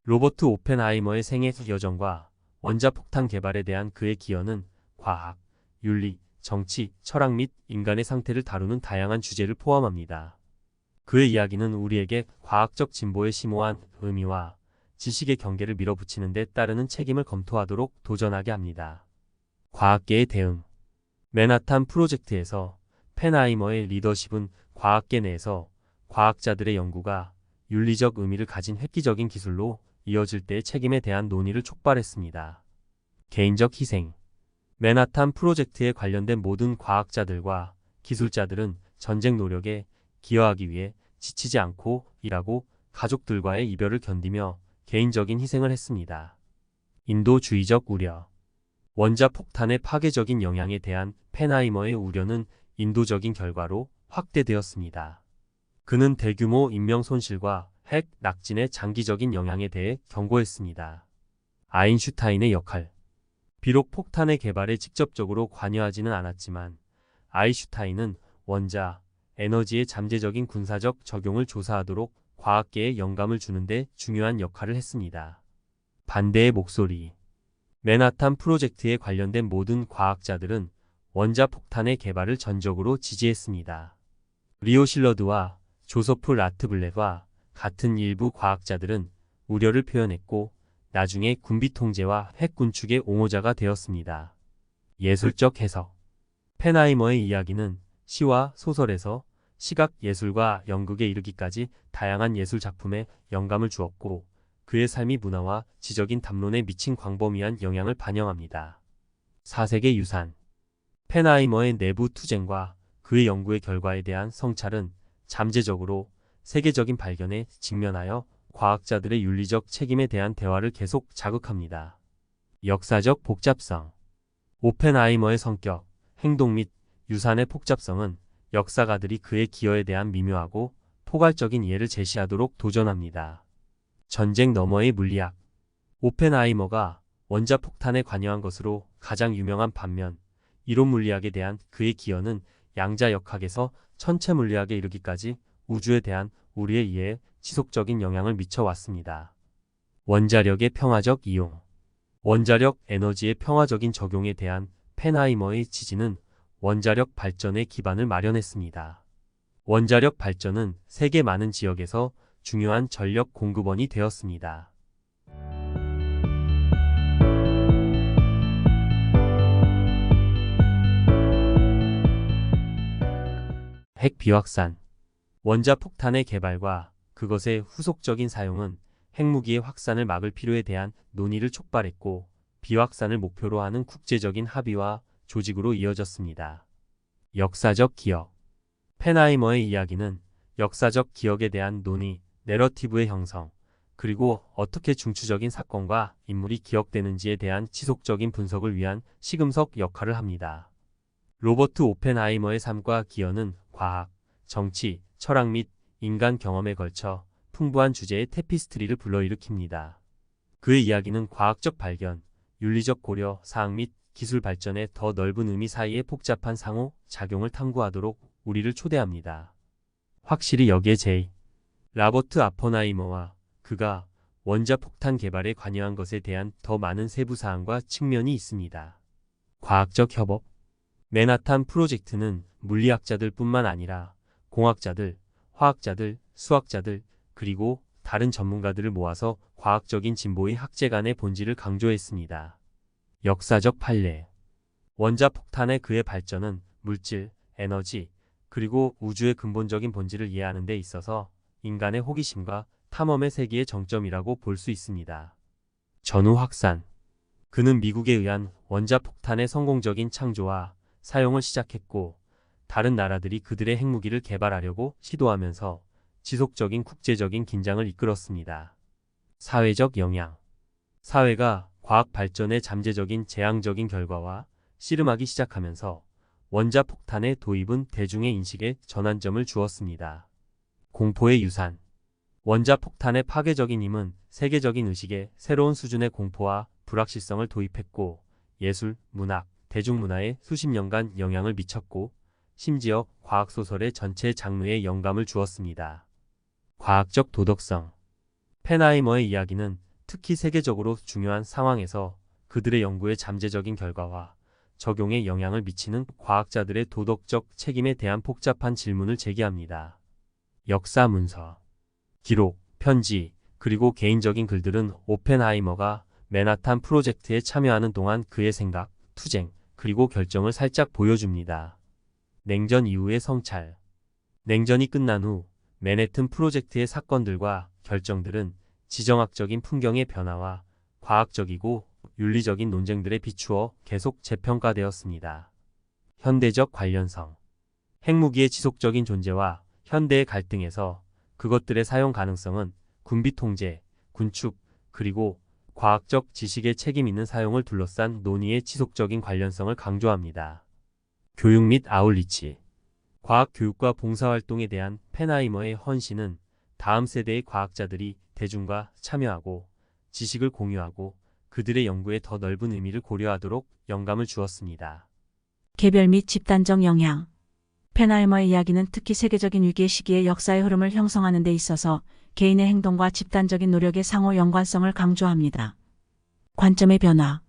로버트 오펜하이머의 생애 여정과 원자폭탄 개발에 대한 그의 기여는 과학, 윤리, 정치, 철학 및 인간의 상태를 다루는 다양한 주제를 포함합니다. 그의 이야기는 우리에게 과학적 진보의 심오한 의미와 지식의 경계를 밀어붙이는 데 따르는 책임을 검토하도록 도전하게 합니다. 과학계의 대응. 맨하탄 프로젝트에서 펜하이머의 리더십은 과학계 내에서 과학자들의 연구가 윤리적 의미를 가진 획기적인 기술로 이어질 때의 책임에 대한 논의를 촉발했습니다. 개인적 희생. 맨하탄 프로젝트에 관련된 모든 과학자들과 기술자들은 전쟁 노력에 기여하기 위해 지치지 않고 일하고 가족들과의 이별을 견디며 개인적인 희생을 했습니다. 인도주의적 우려. 원자폭탄의 파괴적인 영향에 대한 펜하이머의 우려는 인도적인 결과로 확대되었습니다. 그는 대규모 인명 손실과 핵 낙진의 장기적인 영향에 대해 경고했습니다. 아인슈타인의 역할. 비록 폭탄의 개발에 직접적으로 관여하지는 않았지만 아인슈타인은 원자, 에너지의 잠재적인 군사적 적용을 조사하도록 과학계에 영감을 주는데 중요한 역할을 했습니다. 반대의 목소리. 맨하탄 프로젝트에 관련된 모든 과학자들은 원자폭탄의 개발을 전적으로 지지했습니다. 리오 실러드와 조서프 라트블레와 같은 일부 과학자들은 우려를 표현했고 나중에 군비 통제와 핵 군축의 옹호자가 되었습니다. 예술적 해석. 펜하이머의 이야기는 시와 소설에서 시각 예술과 연극에 이르기까지 다양한 예술 작품에 영감을 주었고 그의 삶이 문화와 지적인 담론에 미친 광범위한 영향을 반영합니다. 4세계 유산. 펜하이머의 내부 투쟁과 그의 연구의 결과에 대한 성찰은 잠재적으로 세계적인 발견에 직면하여 과학자들의 윤리적 책임에 대한 대화를 계속 자극합니다. 역사적 복잡성. 오펜하이머의 성격, 행동 및 유산의 복잡성은 역사가들이 그의 기여에 대한 미묘하고 포괄적인 이해를 제시하도록 도전합니다. 전쟁 너머의 물리학. 오펜하이머가 원자폭탄에 관여한 것으로 가장 유명한 반면 이론 물리학에 대한 그의 기여는 양자역학에서 천체 물리학에 이르기까지 우주에 대한 우리의 이해에 지속적인 영향을 미쳐왔습니다. 원자력의 평화적 이용. 원자력 에너지의 평화적인 적용에 대한 펜하이머의 지지는 원자력 발전의 기반을 마련했습니다. 원자력 발전은 세계 많은 지역에서 중요한 전력 공급원이 되었습니다. 핵 비확산. 원자폭탄의 개발과 그것의 후속적인 사용은 핵무기의 확산을 막을 필요에 대한 논의를 촉발했고 비확산을 목표로 하는 국제적인 합의와 조직으로 이어졌습니다. 역사적 기억. 펜하이머의 이야기는 역사적 기억에 대한 논의, 내러티브의 형성, 그리고 어떻게 중추적인 사건과 인물이 기억되는지에 대한 지속적인 분석을 위한 시금석 역할을 합니다. 로버트 오펜하이머의 삶과 기여는 과학, 정치, 철학 및 인간 경험에 걸쳐 풍부한 주제의 테피스트리를 불러일으킵니다. 그의 이야기는 과학적 발견, 윤리적 고려, 사항 및 기술 발전의 더 넓은 의미 사이의 복잡한 상호 작용을 탐구하도록 우리를 초대합니다. 확실히 여기에 J. 라버트 아퍼나이머와 그가 원자폭탄 개발에 관여한 것에 대한 더 많은 세부 사항과 측면이 있습니다. 과학적 협업. 맨하탄 프로젝트는 물리학자들 뿐만 아니라 공학자들, 화학자들, 수학자들, 그리고 다른 전문가들을 모아서 과학적인 진보의 학제간의 본질을 강조했습니다. 역사적 판례. 원자폭탄의 그의 발전은 물질, 에너지, 그리고 우주의 근본적인 본질을 이해하는 데 있어서 인간의 호기심과 탐험의 세계의 정점이라고 볼 수 있습니다. 전후 확산. 그는 미국에 의한 원자폭탄의 성공적인 창조와 사용을 시작했고, 다른 나라들이 그들의 핵무기를 개발하려고 시도하면서 지속적인 국제적인 긴장을 이끌었습니다. 사회적 영향. 사회가 과학 발전의 잠재적인 재앙적인 결과와 씨름하기 시작하면서 원자폭탄의 도입은 대중의 인식에 전환점을 주었습니다. 공포의 유산. 원자폭탄의 파괴적인 힘은 세계적인 의식에 새로운 수준의 공포와 불확실성을 도입했고, 예술, 문학, 대중문화에 수십 년간 영향을 미쳤고, 심지어 과학소설의 전체 장르에 영감을 주었습니다. 과학적 도덕성. 펜하이머의 이야기는 특히 세계적으로 중요한 상황에서 그들의 연구의 잠재적인 결과와 적용에 영향을 미치는 과학자들의 도덕적 책임에 대한 복잡한 질문을 제기합니다. 역사 문서. 기록, 편지, 그리고 개인적인 글들은 오펜하이머가 맨하탄 프로젝트에 참여하는 동안 그의 생각, 투쟁, 그리고 결정을 살짝 보여줍니다. 냉전 이후의 성찰. 냉전이 끝난 후 맨해튼 프로젝트의 사건들과 결정들은 지정학적인 풍경의 변화와 과학적이고 윤리적인 논쟁들에 비추어 계속 재평가되었습니다. 현대적 관련성. 핵무기의 지속적인 존재와 현대의 갈등에서 그것들의 사용 가능성은 군비 통제, 군축, 그리고 과학적 지식의 책임 있는 사용을 둘러싼 논의의 지속적인 관련성을 강조합니다. 교육 및 아울리치. 과학 교육과 봉사활동에 대한 펜하이머의 헌신은 다음 세대의 과학자들이 대중과 참여하고 지식을 공유하고 그들의 연구에 더 넓은 의미를 고려하도록 영감을 주었습니다. 개별 및 집단적 영향. 펜하이머의 이야기는 특히 세계적인 위기의 시기에 역사의 흐름을 형성하는 데 있어서 개인의 행동과 집단적인 노력의 상호 연관성을 강조합니다. 관점의 변화.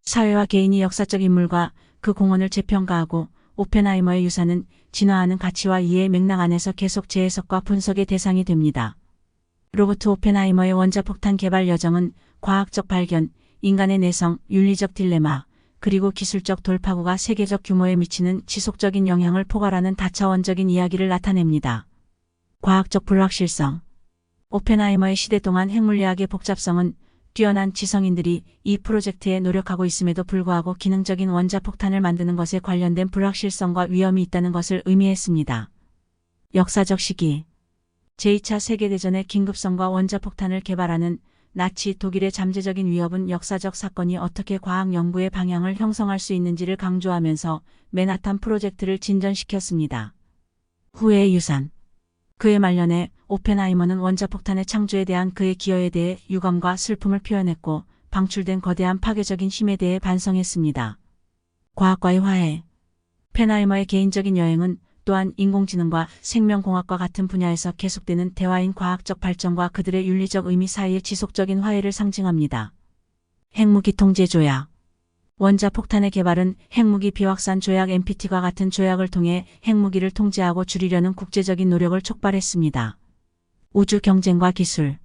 사회와 개인이 역사적 인물과 그 공헌을 재평가하고 오펜하이머의 유산은 진화하는 가치와 이해의 맥락 안에서 계속 재해석과 분석의 대상이 됩니다. 로버트 오펜하이머의 원자폭탄 개발 여정은 과학적 발견, 인간의 내성, 윤리적 딜레마, 그리고 기술적 돌파구가 세계적 규모에 미치는 지속적인 영향을 포괄하는 다차원적인 이야기를 나타냅니다. 과학적 불확실성. 오펜하이머의 시대 동안 핵물리학의 복잡성은 뛰어난 지성인들이 이 프로젝트에 노력하고 있음에도 불구하고 기능적인 원자폭탄을 만드는 것에 관련된 불확실성과 위험이 있다는 것을 의미했습니다. 역사적 시기. 제2차 세계대전의 긴급성과 원자폭탄을 개발하는 나치 독일의 잠재적인 위협은 역사적 사건이 어떻게 과학 연구의 방향을 형성할 수 있는지를 강조하면서 맨하탄 프로젝트를 진전시켰습니다. 후회의 유산. 그의 말년에 오펜하이머는 원자폭탄의 창조에 대한 그의 기여에 대해 유감과 슬픔을 표현했고 방출된 거대한 파괴적인 힘에 대해 반성했습니다. 과학과의 화해. 펜하이머의 개인적인 여행은 또한 인공지능과 생명공학과 같은 분야에서 계속되는 대화인 과학적 발전과 그들의 윤리적 의미 사이의 지속적인 화해를 상징합니다. 핵무기 통제 조약. 원자폭탄의 개발은 핵무기 비확산 조약 NPT와 같은 조약을 통해 핵무기를 통제하고 줄이려는 국제적인 노력을 촉발했습니다. 우주 경쟁과 기술.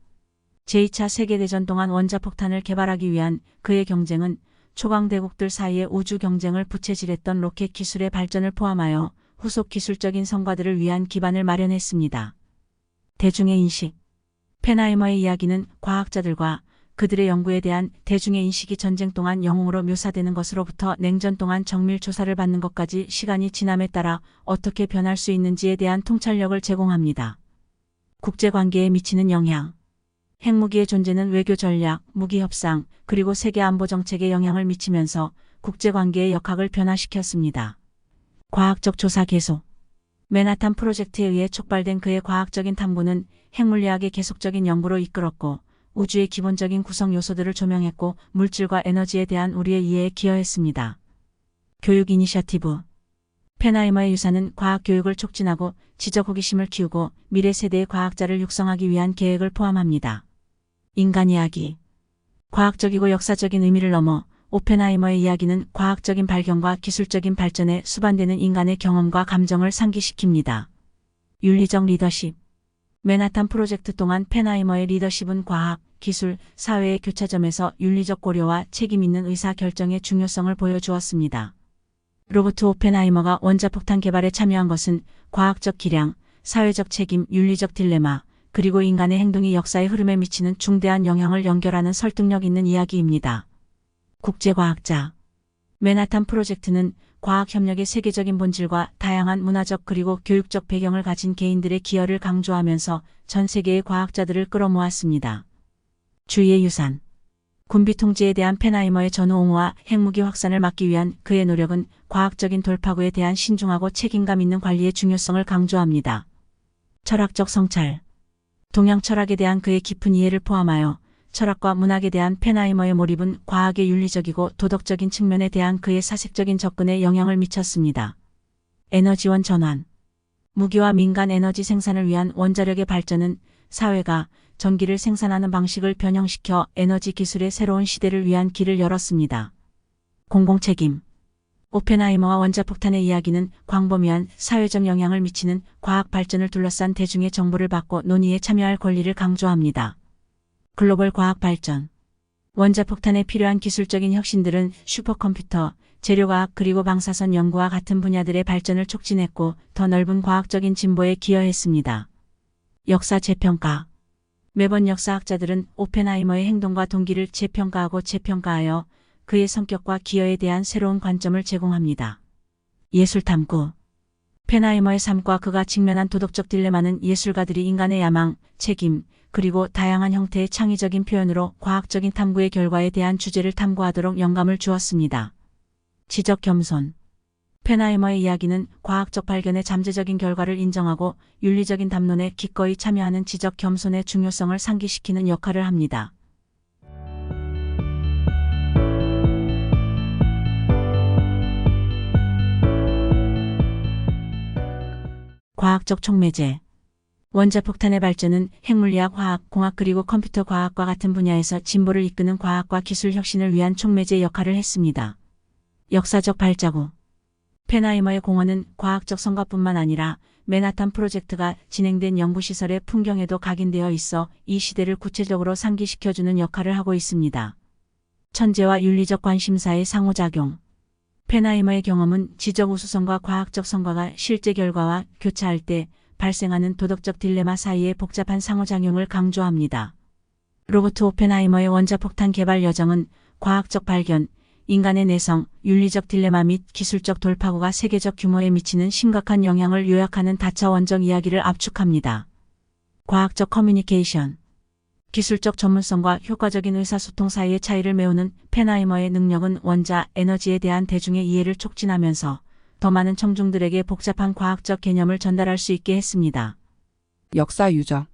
제2차 세계대전 동안 원자폭탄을 개발하기 위한 그의 경쟁은 초강대국들 사이의 우주 경쟁을 부채질했던 로켓 기술의 발전을 포함하여 후속 기술적인 성과들을 위한 기반을 마련했습니다. 대중의 인식. 펜하이머의 이야기는 과학자들과 그들의 연구에 대한 대중의 인식이 전쟁 동안 영웅으로 묘사되는 것으로부터 냉전 동안 정밀 조사를 받는 것까지 시간이 지남에 따라 어떻게 변할 수 있는지에 대한 통찰력을 제공합니다. 국제관계에 미치는 영향. 핵무기의 존재는 외교 전략, 무기 협상, 그리고 세계 안보 정책에 영향을 미치면서 국제관계의 역학을 변화시켰습니다. 과학적 조사 계속. 맨하탄 프로젝트에 의해 촉발된 그의 과학적인 탐구는 핵물리학의 계속적인 연구로 이끌었고 우주의 기본적인 구성 요소들을 조명했고 물질과 에너지에 대한 우리의 이해에 기여했습니다. 교육 이니셔티브. 펜하이머의 유산은 과학 교육을 촉진하고 지적 호기심을 키우고 미래 세대의 과학자를 육성하기 위한 계획을 포함합니다. 인간 이야기. 과학적이고 역사적인 의미를 넘어 오펜하이머의 이야기는 과학적인 발견과 기술적인 발전에 수반되는 인간의 경험과 감정을 상기시킵니다. 윤리적 리더십. 맨하탄 프로젝트 동안 펜하이머의 리더십은 과학, 기술, 사회의 교차점에서 윤리적 고려와 책임 있는 의사 결정의 중요성을 보여주었습니다. 로버트 오펜하이머가 원자폭탄 개발에 참여한 것은 과학적 기량, 사회적 책임, 윤리적 딜레마, 그리고 인간의 행동이 역사의 흐름에 미치는 중대한 영향을 연결하는 설득력 있는 이야기입니다. 국제과학자 맨하탄 프로젝트는 과학협력의 세계적인 본질과 다양한 문화적 그리고 교육적 배경을 가진 개인들의 기여를 강조하면서 전 세계의 과학자들을 끌어모았습니다. 주위의 유산 군비 통제에 대한 펜하이머의 전후 옹호와 핵무기 확산을 막기 위한 그의 노력은 과학적인 돌파구에 대한 신중하고 책임감 있는 관리의 중요성을 강조합니다. 철학적 성찰 동양 철학에 대한 그의 깊은 이해를 포함하여 철학과 문학에 대한 펜하이머의 몰입은 과학의 윤리적이고 도덕적인 측면에 대한 그의 사색적인 접근에 영향을 미쳤습니다. 에너지원 전환 무기와 민간 에너지 생산을 위한 원자력의 발전은 사회가 전기를 생산하는 방식을 변형시켜 에너지 기술의 새로운 시대를 위한 길을 열었습니다. 공공책임 오펜하이머와 원자폭탄의 이야기는 광범위한 사회적 영향을 미치는 과학 발전을 둘러싼 대중의 정보를 받고 논의에 참여할 권리를 강조합니다. 글로벌 과학 발전 원자폭탄에 필요한 기술적인 혁신들은 슈퍼컴퓨터, 재료과학 그리고 방사선 연구와 같은 분야들의 발전을 촉진했고 더 넓은 과학적인 진보에 기여했습니다. 역사 재평가 매번 역사학자들은 오펜하이머의 행동과 동기를 재평가하고 재평가하여 그의 성격과 기여에 대한 새로운 관점을 제공합니다. 예술 탐구 펜하이머의 삶과 그가 직면한 도덕적 딜레마는 예술가들이 인간의 야망, 책임, 그리고 다양한 형태의 창의적인 표현으로 과학적인 탐구의 결과에 대한 주제를 탐구하도록 영감을 주었습니다. 지적 겸손 펜하이머의 이야기는 과학적 발견의 잠재적인 결과를 인정하고 윤리적인 담론에 기꺼이 참여하는 지적 겸손의 중요성을 상기시키는 역할을 합니다. 과학적 촉매제 원자폭탄의 발전은 핵물리학, 화학, 공학 그리고 컴퓨터 과학과 같은 분야에서 진보를 이끄는 과학과 기술 혁신을 위한 촉매제 역할을 했습니다. 역사적 발자국 펜하이머의 공헌은 과학적 성과뿐만 아니라 맨하탄 프로젝트가 진행된 연구시설의 풍경에도 각인되어 있어 이 시대를 구체적으로 상기시켜주는 역할을 하고 있습니다. 천재와 윤리적 관심사의 상호작용 펜하이머의 경험은 지적 우수성과 과학적 성과가 실제 결과와 교차할 때 발생하는 도덕적 딜레마 사이의 복잡한 상호작용을 강조합니다. 로버트 오펜하이머의 원자폭탄 개발 여정은 과학적 발견, 인간의 내성, 윤리적 딜레마 및 기술적 돌파구가 세계적 규모에 미치는 심각한 영향을 요약하는 다차원적 이야기를 압축합니다. 과학적 커뮤니케이션 기술적 전문성과 효과적인 의사소통 사이의 차이를 메우는 펜하이머의 능력은 원자, 에너지에 대한 대중의 이해를 촉진하면서 더 많은 청중들에게 복잡한 과학적 개념을 전달할 수 있게 했습니다. 역사 유적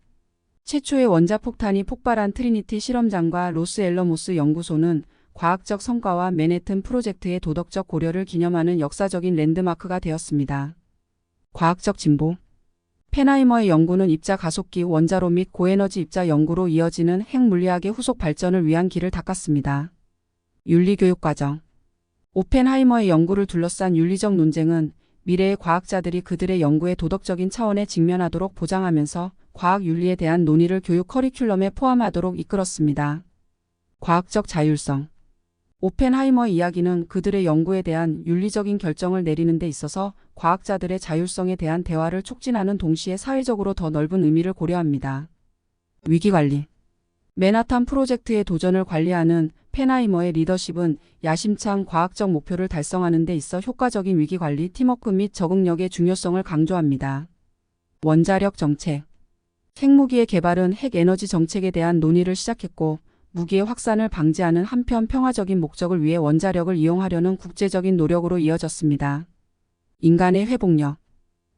최초의 원자폭탄이 폭발한 트리니티 실험장과 로스앨러모스 연구소는 과학적 성과와 맨해튼 프로젝트의 도덕적 고려를 기념하는 역사적인 랜드마크가 되었습니다. 과학적 진보 펜하이머의 연구는 입자 가속기 원자로 및 고에너지 입자 연구로 이어지는 핵물리학의 후속 발전을 위한 길을 닦았습니다. 윤리교육과정 오펜하이머의 연구를 둘러싼 윤리적 논쟁은 미래의 과학자들이 그들의 연구의 도덕적인 차원에 직면하도록 보장하면서 과학 윤리에 대한 논의를 교육 커리큘럼에 포함하도록 이끌었습니다. 과학적 자율성 오펜하이머의 이야기는 그들의 연구에 대한 윤리적인 결정을 내리는 데 있어서 과학자들의 자율성에 대한 대화를 촉진하는 동시에 사회적으로 더 넓은 의미를 고려합니다. 위기관리 맨하탄 프로젝트의 도전을 관리하는 펜하이머의 리더십은 야심찬 과학적 목표를 달성하는 데 있어 효과적인 위기관리, 팀워크 및 적응력의 중요성을 강조합니다. 원자력 정책 핵무기의 개발은 핵에너지 정책에 대한 논의를 시작했고 무기의 확산을 방지하는 한편 평화적인 목적을 위해 원자력을 이용하려는 국제적인 노력으로 이어졌습니다. 인간의 회복력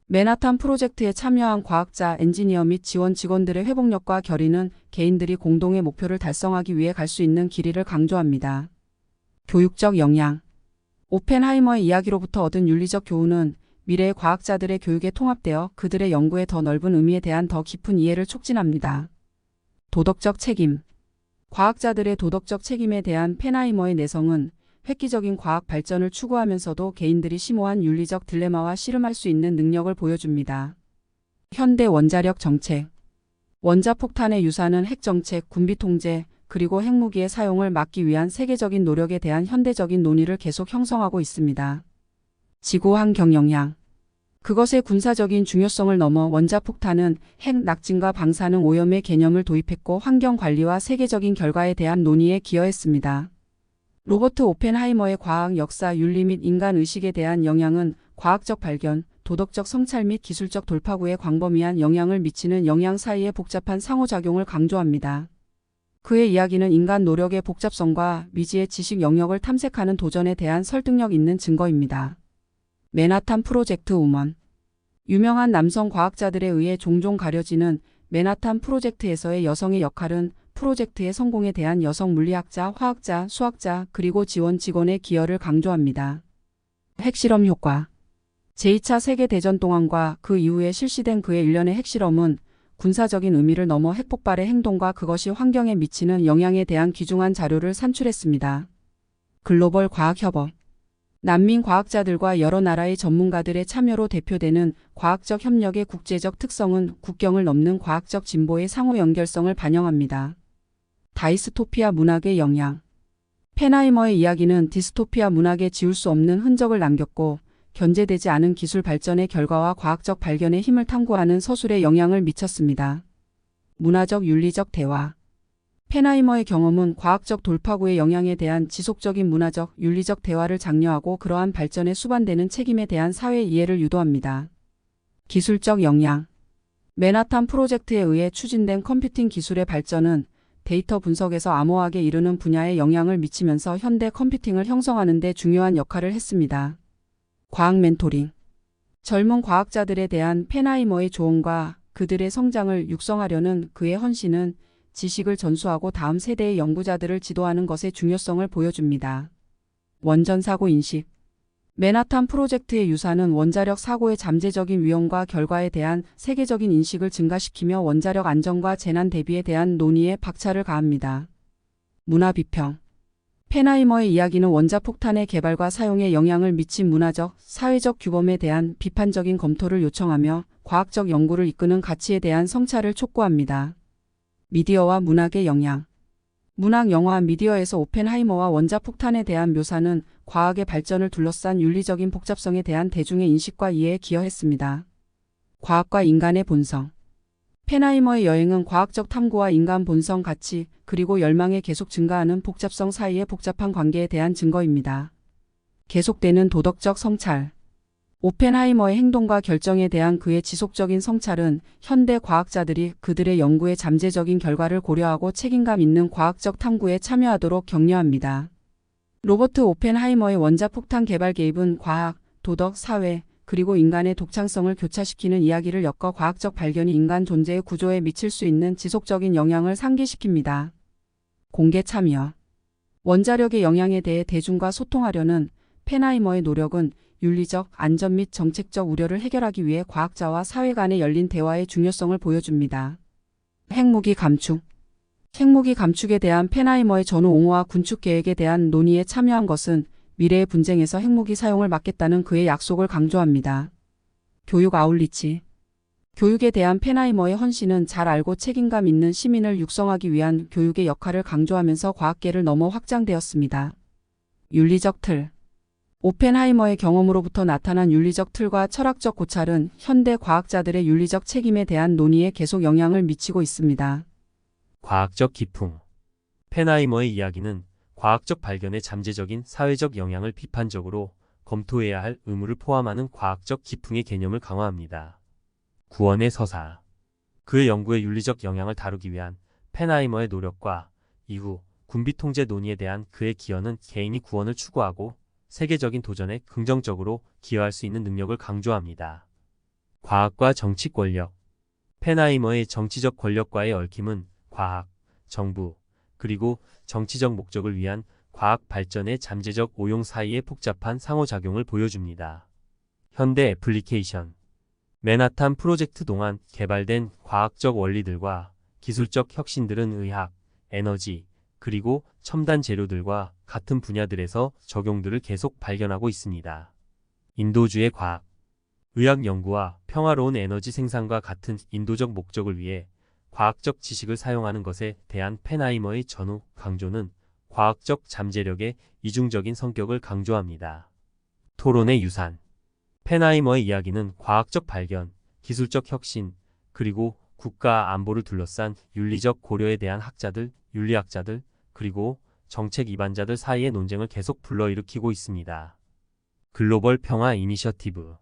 맨하탄 프로젝트에 참여한 과학자, 엔지니어 및 지원 직원들의 회복력과 결의는 개인들이 공동의 목표를 달성하기 위해 갈 수 있는 길이를 강조합니다. 교육적 영향 오펜하이머의 이야기로부터 얻은 윤리적 교훈은 미래의 과학자들의 교육에 통합되어 그들의 연구의 더 넓은 의미에 대한 더 깊은 이해를 촉진합니다. 도덕적 책임 과학자들의 도덕적 책임에 대한 펜하이머의 내성은 획기적인 과학 발전을 추구하면서도 개인들이 심오한 윤리적 딜레마와 씨름할 수 있는 능력을 보여줍니다. 현대 원자력 정책 원자폭탄의 유사는 핵정책, 군비통제, 그리고 핵무기의 사용을 막기 위한 세계적인 노력에 대한 현대적인 논의를 계속 형성하고 있습니다. 지구 환경 영향. 그것의 군사적인 중요성을 넘어 원자폭탄은 핵 낙진과 방사능 오염의 개념을 도입했고 환경 관리와 세계적인 결과에 대한 논의에 기여했습니다. 로버트 오펜하이머의 과학 역사 윤리 및 인간 의식에 대한 영향은 과학적 발견, 도덕적 성찰 및 기술적 돌파구에 광범위한 영향을 미치는 영향 사이의 복잡한 상호작용을 강조합니다. 그의 이야기는 인간 노력의 복잡성과 미지의 지식 영역을 탐색하는 도전에 대한 설득력 있는 증거입니다. 맨하탄 프로젝트 우먼. 유명한 남성 과학자들에 의해 종종 가려지는 맨하탄 프로젝트에서의 여성의 역할은 프로젝트의 성공에 대한 여성 물리학자, 화학자, 수학자, 그리고 지원 직원의 기여를 강조합니다. 핵실험 효과. 제2차 세계대전 동안과 그 이후에 실시된 그의 일련의 핵실험은 군사적인 의미를 넘어 핵폭발의 행동과 그것이 환경에 미치는 영향에 대한 귀중한 자료를 산출했습니다. 글로벌 과학협업. 난민 과학자들과 여러 나라의 전문가들의 참여로 대표되는 과학적 협력의 국제적 특성은 국경을 넘는 과학적 진보의 상호 연결성을 반영합니다. 다이스토피아 문학의 영향. 펜하이머의 이야기는 디스토피아 문학에 지울 수 없는 흔적을 남겼고 견제되지 않은 기술 발전의 결과와 과학적 발견의 힘을 탐구하는 서술에 영향을 미쳤습니다. 문화적 윤리적 대화. 펜하이머의 경험은 과학적 돌파구의 영향에 대한 지속적인 문화적, 윤리적 대화를 장려하고 그러한 발전에 수반되는 책임에 대한 사회 이해를 유도합니다. 기술적 영향. 맨하탄 프로젝트에 의해 추진된 컴퓨팅 기술의 발전은 데이터 분석에서 암호화에 이르는 분야에 영향을 미치면서 현대 컴퓨팅을 형성하는 데 중요한 역할을 했습니다. 과학 멘토링. 젊은 과학자들에 대한 펜하이머의 조언과 그들의 성장을 육성하려는 그의 헌신은 지식을 전수하고 다음 세대의 연구자들을 지도하는 것의 중요성을 보여줍니다. 원전 사고 인식. 맨하탄 프로젝트의 유사는 원자력 사고의 잠재적인 위험과 결과에 대한 세계적인 인식을 증가시키며 원자력 안전과 재난 대비에 대한 논의에 박차를 가합니다. 문화 비평. 펜하이머의 이야기는 원자폭탄의 개발과 사용에 영향을 미친 문화적, 사회적 규범에 대한 비판적인 검토를 요청하며 과학적 연구를 이끄는 가치에 대한 성찰을 촉구합니다. 미디어와 문학의 영향. 문학, 영화, 미디어에서 오펜하이머와 원자폭탄에 대한 묘사는 과학의 발전을 둘러싼 윤리적인 복잡성에 대한 대중의 인식과 이해에 기여했습니다. 과학과 인간의 본성. 펜하이머의 여행은 과학적 탐구와 인간 본성 가치, 그리고 열망의 계속 증가하는 복잡성 사이의 복잡한 관계에 대한 증거입니다. 계속되는 도덕적 성찰. 오펜하이머의 행동과 결정에 대한 그의 지속적인 성찰은 현대 과학자들이 그들의 연구의 잠재적인 결과를 고려하고 책임감 있는 과학적 탐구에 참여하도록 격려합니다. 로버트 오펜하이머의 원자폭탄 개발 개입은 과학, 도덕, 사회, 그리고 인간의 독창성을 교차시키는 이야기를 엮어 과학적 발견이 인간 존재의 구조에 미칠 수 있는 지속적인 영향을 상기시킵니다. 공개 참여. 원자력의 영향에 대해 대중과 소통하려는 펜하이머의 노력은 윤리적, 안전 및 정책적 우려를 해결하기 위해 과학자와 사회 간의 열린 대화의 중요성을 보여줍니다. 핵무기 감축. 핵무기 감축에 대한 펜하이머의 전후 옹호와 군축 계획에 대한 논의에 참여한 것은 미래의 분쟁에서 핵무기 사용을 막겠다는 그의 약속을 강조합니다. 교육 아울리치. 교육에 대한 펜하이머의 헌신은 잘 알고 책임감 있는 시민을 육성하기 위한 교육의 역할을 강조하면서 과학계를 넘어 확장되었습니다. 윤리적 틀. 오펜하이머의 경험으로부터 나타난 윤리적 틀과 철학적 고찰은 현대 과학자들의 윤리적 책임에 대한 논의에 계속 영향을 미치고 있습니다. 과학적 기풍. 펜하이머의 이야기는 과학적 발견의 잠재적인 사회적 영향을 비판적으로 검토해야 할 의무를 포함하는 과학적 기풍의 개념을 강화합니다. 구원의 서사. 그의 연구의 윤리적 영향을 다루기 위한 펜하이머의 노력과 이후 군비통제 논의에 대한 그의 기여는 개인이 구원을 추구하고 세계적인 도전에 긍정적으로 기여할 수 있는 능력을 강조합니다. 과학과 정치 권력. 펜하이머의 정치적 권력과의 얽힘은 과학, 정부, 그리고 정치적 목적을 위한 과학 발전의 잠재적 오용 사이의 복잡한 상호작용을 보여줍니다. 현대 애플리케이션. 맨하탄 프로젝트 동안 개발된 과학적 원리들과 기술적 혁신들은 의학, 에너지, 그리고 첨단 재료들과 같은 분야들에서 적용들을 계속 발견하고 있습니다. 인도주의 과학. 의학 연구와 평화로운 에너지 생산과 같은 인도적 목적을 위해 과학적 지식을 사용하는 것에 대한 펜하이머의 전후 강조는 과학적 잠재력의 이중적인 성격을 강조합니다. 토론의 유산. 펜하이머의 이야기는 과학적 발견, 기술적 혁신, 그리고 국가 안보를 둘러싼 윤리적 고려에 대한 학자들, 윤리학자들, 그리고 정책 이반자들 사이의 논쟁을 계속 불러일으키고 있습니다. 글로벌 평화 이니셔티브.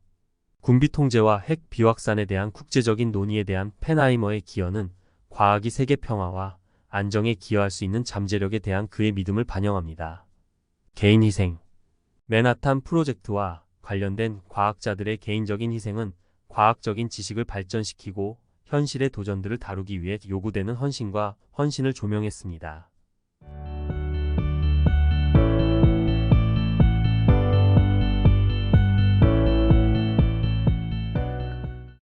군비 통제와 핵 비확산에 대한 국제적인 논의에 대한 펜하이머의 기여는 과학이 세계 평화와 안정에 기여할 수 있는 잠재력에 대한 그의 믿음을 반영합니다. 개인 희생. 맨하탄 프로젝트와 관련된 과학자들의 개인적인 희생은 과학적인 지식을 발전시키고 현실의 도전들을 다루기 위해 요구되는 헌신과 헌신을 조명했습니다.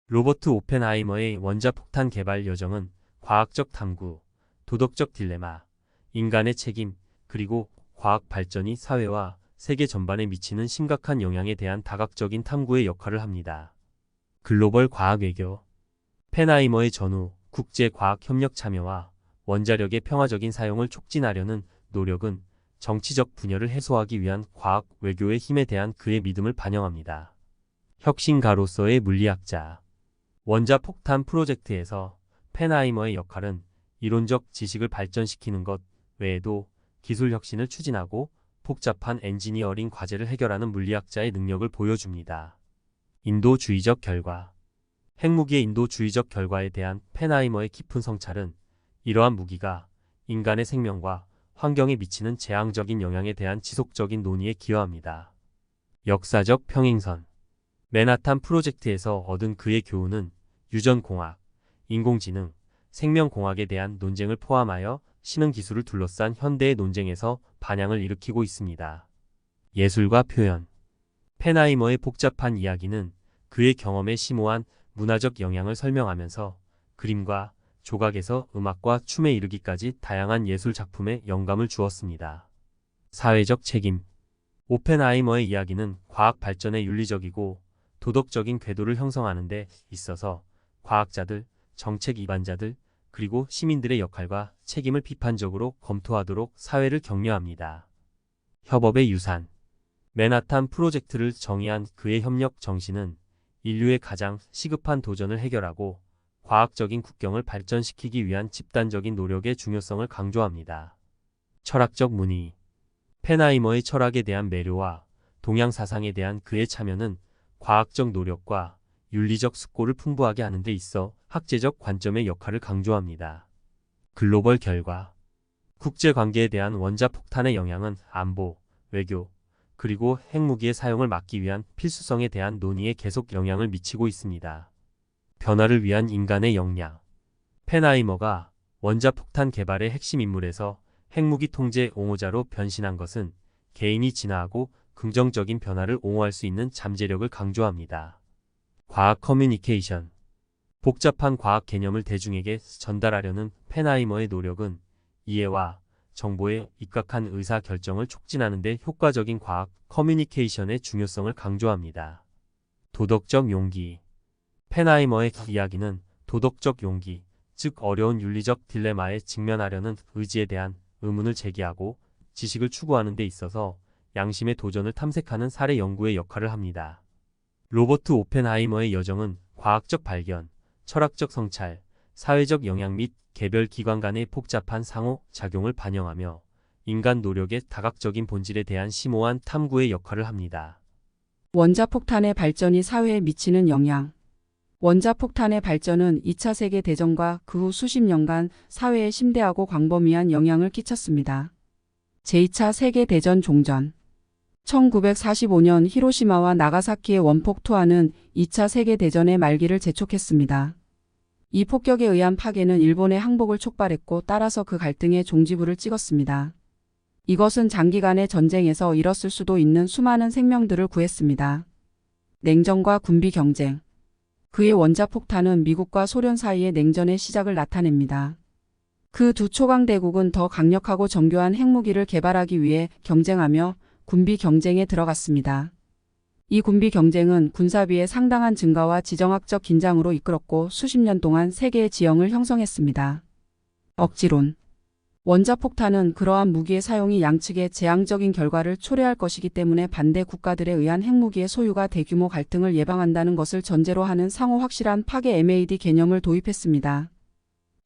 로버트 오펜하이머의 원자폭탄 개발 여정은 과학적 탐구, 도덕적 딜레마, 인간의 책임, 그리고 과학 발전이 사회와 세계 전반에 미치는 심각한 영향에 대한 다각적인 탐구의 역할을 합니다. 글로벌 과학 외교. 펜하이머의 전후 국제과학협력 참여와 원자력의 평화적인 사용을 촉진하려는 노력은 정치적 분열을 해소하기 위한 과학 외교의 힘에 대한 그의 믿음을 반영합니다. 혁신가로서의 물리학자. 원자폭탄 프로젝트에서 펜하이머의 역할은 이론적 지식을 발전시키는 것 외에도 기술 혁신을 추진하고 복잡한 엔지니어링 과제를 해결하는 물리학자의 능력을 보여줍니다. 인도주의적 결과. 핵무기의 인도주의적 결과에 대한 펜하이머의 깊은 성찰은 이러한 무기가 인간의 생명과 환경에 미치는 재앙적인 영향에 대한 지속적인 논의에 기여합니다. 역사적 평행선. 맨하탄 프로젝트에서 얻은 그의 교훈은 유전공학, 인공지능, 생명공학에 대한 논쟁을 포함하여 신흥기술을 둘러싼 현대의 논쟁에서 반향을 일으키고 있습니다. 예술과 표현. 펜하이머의 복잡한 이야기는 그의 경험에 심오한 문화적 영향을 설명하면서 그림과 조각에서 음악과 춤에 이르기까지 다양한 예술 작품에 영감을 주었습니다. 사회적 책임. 오펜하이머의 이야기는 과학 발전의 윤리적이고 도덕적인 궤도를 형성하는 데 있어서 과학자들, 정책 이반자들, 그리고 시민들의 역할과 책임을 비판적으로 검토하도록 사회를 격려합니다. 협업의 유산. 맨하탄 프로젝트를 정의한 그의 협력 정신은 인류의 가장 시급한 도전을 해결하고 과학적인 국경을 발전시키기 위한 집단적인 노력의 중요성을 강조합니다. 철학적 문의. 펜하이머의 철학에 대한 매료와 동양 사상에 대한 그의 참여는 과학적 노력과 윤리적 숙고를 풍부하게 하는 데 있어 학제적 관점의 역할을 강조합니다. 글로벌 결과. 국제관계에 대한 원자폭탄의 영향은 안보, 외교, 그리고 핵무기의 사용을 막기 위한 필수성에 대한 논의에 계속 영향을 미치고 있습니다. 변화를 위한 인간의 역량. 펜하이머가 원자폭탄 개발의 핵심 인물에서 핵무기 통제 옹호자로 변신한 것은 개인이 진화하고 긍정적인 변화를 옹호할 수 있는 잠재력을 강조합니다. 과학 커뮤니케이션. 복잡한 과학 개념을 대중에게 전달하려는 펜하이머의 노력은 이해와 정보에 입각한 의사 결정을 촉진하는 데 효과적인 과학 커뮤니케이션의 중요성을 강조합니다. 도덕적 용기. 펜하이머의 이야기는 도덕적 용기, 즉 어려운 윤리적 딜레마에 직면하려는 의지에 대한 의문을 제기하고 지식을 추구하는 데 있어서 양심의 도전을 탐색하는 사례 연구의 역할을 합니다. 로버트 오펜하이머의 여정은 과학적 발견, 철학적 성찰, 사회적 영향 및 개별 기관 간의 복잡한 상호작용을 반영하며 인간 노력의 다각적인 본질에 대한 심오한 탐구의 역할을 합니다. 원자폭탄의 발전이 사회에 미치는 영향. 원자폭탄의 발전은 2차 세계대전과 그 후 수십 년간 사회에 심대하고 광범위한 영향을 끼쳤습니다. 제2차 세계대전 종전. 1945년 히로시마와 나가사키의 원폭 투하는 2차 세계대전의 말기를 재촉했습니다. 이 폭격에 의한 파괴는 일본의 항복을 촉발했고 따라서 그 갈등의 종지부를 찍었습니다. 이것은 장기간의 전쟁에서 잃었을 수도 있는 수많은 생명들을 구했습니다. 냉전과 군비 경쟁. 그의 원자폭탄은 미국과 소련 사이의 냉전의 시작을 나타냅니다. 그 두 초강대국은 더 강력하고 정교한 핵무기를 개발하기 위해 경쟁하며 군비 경쟁에 들어갔습니다. 이 군비 경쟁은 군사비의 상당한 증가와 지정학적 긴장으로 이끌었고 수십 년 동안 세계의 지형을 형성했습니다. 억지론. 원자폭탄은 그러한 무기의 사용이 양측의 재앙적인 결과를 초래할 것이기 때문에 반대 국가들에 의한 핵무기의 소유가 대규모 갈등을 예방한다는 것을 전제로 하는 상호 확실한 파괴 MAD 개념을 도입했습니다.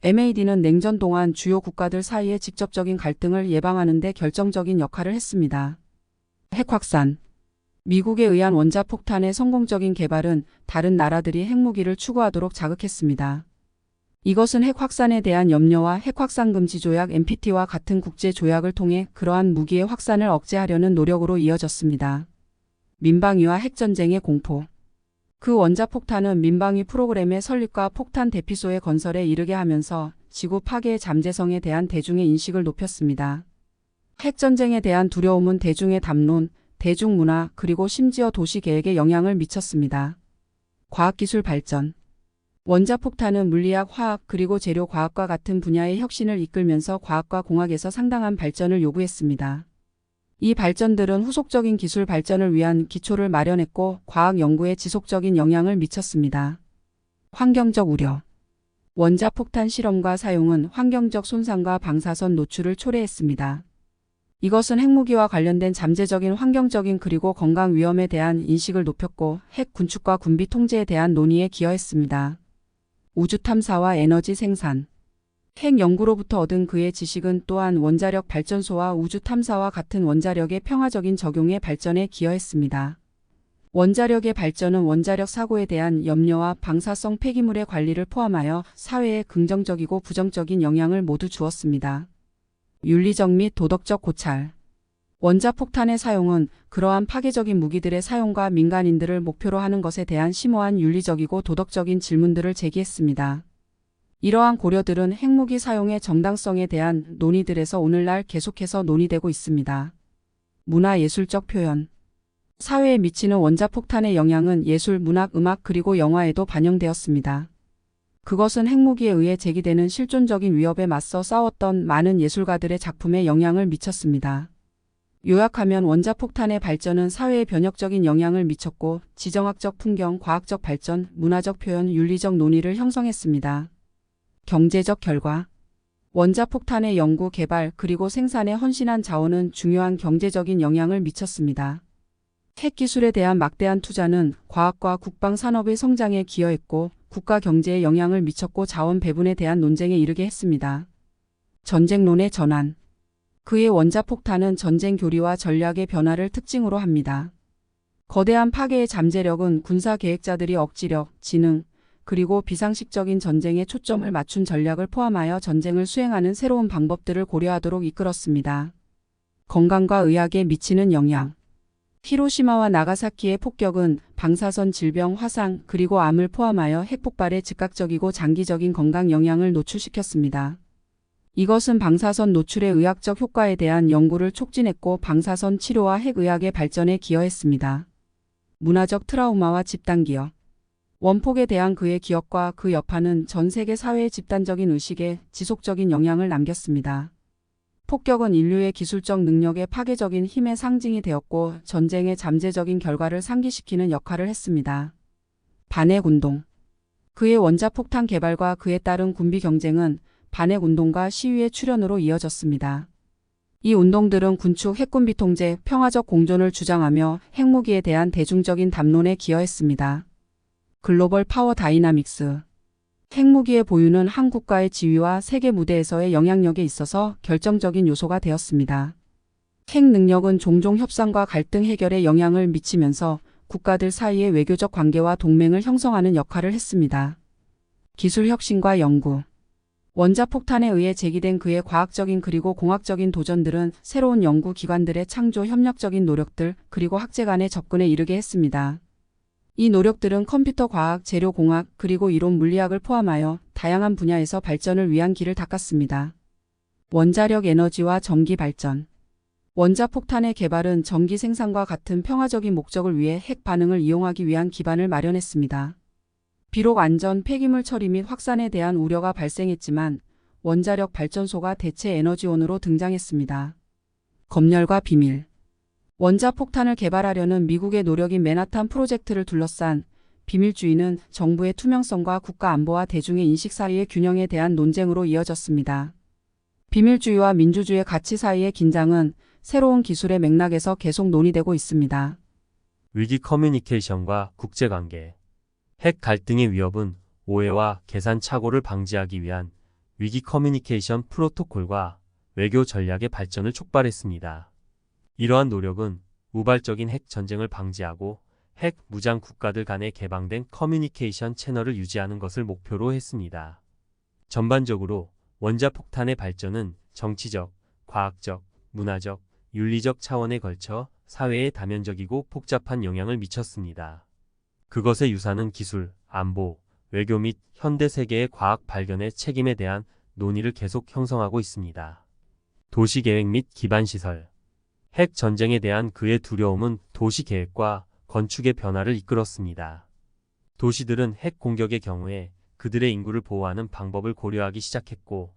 MAD는 냉전 동안 주요 국가들 사이의 직접적인 갈등을 예방하는 데 결정적인 역할을 했습니다. 핵 확산. 미국에 의한 원자폭탄의 성공적인 개발은 다른 나라들이 핵무기를 추구하도록 자극했습니다. 이것은 핵 확산에 대한 염려와 핵 확산 금지 조약 NPT와 같은 국제 조약을 통해 그러한 무기의 확산을 억제하려는 노력으로 이어졌습니다. 민방위와 핵전쟁의 공포. 그 원자폭탄은 민방위 프로그램의 설립과 폭탄 대피소의 건설에 이르게 하면서 지구 파괴의 잠재성에 대한 대중의 인식을 높였습니다. 핵전쟁에 대한 두려움은 대중의 담론, 대중문화 그리고 심지어 도시계획에 영향을 미쳤습니다. 과학기술 발전. 원자폭탄은 물리학, 화학 그리고 재료과학과 같은 분야의 혁신을 이끌면서 과학과 공학에서 상당한 발전을 요구했습니다. 이 발전들은 후속적인 기술 발전을 위한 기초를 마련했고 과학 연구에 지속적인 영향을 미쳤습니다. 환경적 우려. 원자폭탄 실험과 사용은 환경적 손상과 방사선 노출을 초래했습니다. 이것은 핵무기와 관련된 잠재적인 환경적인 그리고 건강 위험에 대한 인식을 높였고 핵 군축과 군비 통제에 대한 논의에 기여했습니다. 우주 탐사와 에너지 생산. 핵 연구로부터 얻은 그의 지식은 또한 원자력 발전소와 우주 탐사와 같은 원자력의 평화적인 적용의 발전에 기여했습니다. 원자력의 발전은 원자력 사고에 대한 염려와 방사성 폐기물의 관리를 포함하여 사회에 긍정적이고 부정적인 영향을 모두 주었습니다. 윤리적 및 도덕적 고찰. 원자폭탄의 사용은 그러한 파괴적인 무기들의 사용과 민간인들을 목표로 하는 것에 대한 심오한 윤리적이고 도덕적인 질문들을 제기했습니다. 이러한 고려들은 핵무기 사용의 정당성에 대한 논의들에서 오늘날 계속해서 논의되고 있습니다. 문화예술적 표현. 사회에 미치는 원자폭탄의 영향은 예술, 문학, 음악 그리고 영화에도 반영되었습니다. 그것은 핵무기에 의해 제기되는 실존적인 위협에 맞서 싸웠던 많은 예술가들의 작품에 영향을 미쳤습니다. 요약하면 원자폭탄의 발전은 사회에 변혁적인 영향을 미쳤고 지정학적 풍경, 과학적 발전, 문화적 표현, 윤리적 논의를 형성했습니다. 경제적 결과. 원자폭탄의 연구, 개발, 그리고 생산에 헌신한 자원은 중요한 경제적인 영향을 미쳤습니다. 핵기술에 대한 막대한 투자는 과학과 국방 산업의 성장에 기여했고 국가 경제에 영향을 미쳤고 자원 배분에 대한 논쟁에 이르게 했습니다. 전쟁론의 전환. 그의 원자폭탄은 전쟁 교리와 전략의 변화를 특징으로 합니다. 거대한 파괴의 잠재력은 군사 계획자들이 억지력, 지능, 그리고 비상식적인 전쟁에 초점을 맞춘 전략을 포함하여 전쟁을 수행하는 새로운 방법들을 고려하도록 이끌었습니다. 건강과 의학에 미치는 영향. 히로시마와 나가사키의 폭격은 방사선 질병, 화상, 그리고 암을 포함하여 핵폭발의 즉각적이고 장기적인 건강 영향을 노출시켰습니다. 이것은 방사선 노출의 의학적 효과에 대한 연구를 촉진했고 방사선 치료와 핵의학의 발전에 기여했습니다. 문화적 트라우마와 집단 기억. 원폭에 대한 그의 기억과 그 여파는 전 세계 사회의 집단적인 의식에 지속적인 영향을 남겼습니다. 폭격은 인류의 기술적 능력의 파괴적인 힘의 상징이 되었고 전쟁의 잠재적인 결과를 상기시키는 역할을 했습니다. 반핵운동. 그의 원자폭탄 개발과 그에 따른 군비 경쟁은 반핵운동과 시위의 출현으로 이어졌습니다. 이 운동들은 군축, 핵군비 통제, 평화적 공존을 주장하며 핵무기에 대한 대중적인 담론에 기여했습니다. 글로벌 파워 다이나믹스. 핵무기의 보유는 한 국가의 지위와 세계 무대에서의 영향력에 있어서 결정적인 요소가 되었습니다. 핵 능력은 종종 협상과 갈등 해결에 영향을 미치면서 국가들 사이의 외교적 관계와 동맹을 형성하는 역할을 했습니다. 기술 혁신과 연구. 원자폭탄에 의해 제기된 그의 과학적인 그리고 공학적인 도전들은 새로운 연구 기관들의 창조, 협력적인 노력들, 그리고 학제 간의 접근에 이르게 했습니다. 이 노력들은 컴퓨터 과학, 재료공학, 그리고 이론 물리학을 포함하여 다양한 분야에서 발전을 위한 길을 닦았습니다. 원자력 에너지와 전기 발전. 원자폭탄의 개발은 전기 생산과 같은 평화적인 목적을 위해 핵 반응을 이용하기 위한 기반을 마련했습니다. 비록 안전, 폐기물 처리 및 확산에 대한 우려가 발생했지만 원자력 발전소가 대체 에너지원으로 등장했습니다. 검열과 비밀. 원자폭탄을 개발하려는 미국의 노력인 맨하탄 프로젝트를 둘러싼 비밀주의는 정부의 투명성과 국가 안보와 대중의 인식 사이의 균형에 대한 논쟁으로 이어졌습니다. 비밀주의와 민주주의의 가치 사이의 긴장은 새로운 기술의 맥락에서 계속 논의되고 있습니다. 위기 커뮤니케이션과 국제관계. 핵 갈등의 위협은 오해와 계산 착오를 방지하기 위한 위기 커뮤니케이션 프로토콜과 외교 전략의 발전을 촉발했습니다. 이러한 노력은 우발적인 핵 전쟁을 방지하고 핵 무장 국가들 간의 개방된 커뮤니케이션 채널을 유지하는 것을 목표로 했습니다. 전반적으로 원자폭탄의 발전은 정치적, 과학적, 문화적, 윤리적 차원에 걸쳐 사회에 다면적이고 복잡한 영향을 미쳤습니다. 그것의 유사는 기술, 안보, 외교 및 현대 세계의 과학 발견의 책임에 대한 논의를 계속 형성하고 있습니다. 도시계획 및 기반시설. 핵 전쟁에 대한 그의 두려움은 도시계획과 건축의 변화를 이끌었습니다. 도시들은 핵 공격의 경우에 그들의 인구를 보호하는 방법을 고려하기 시작했고,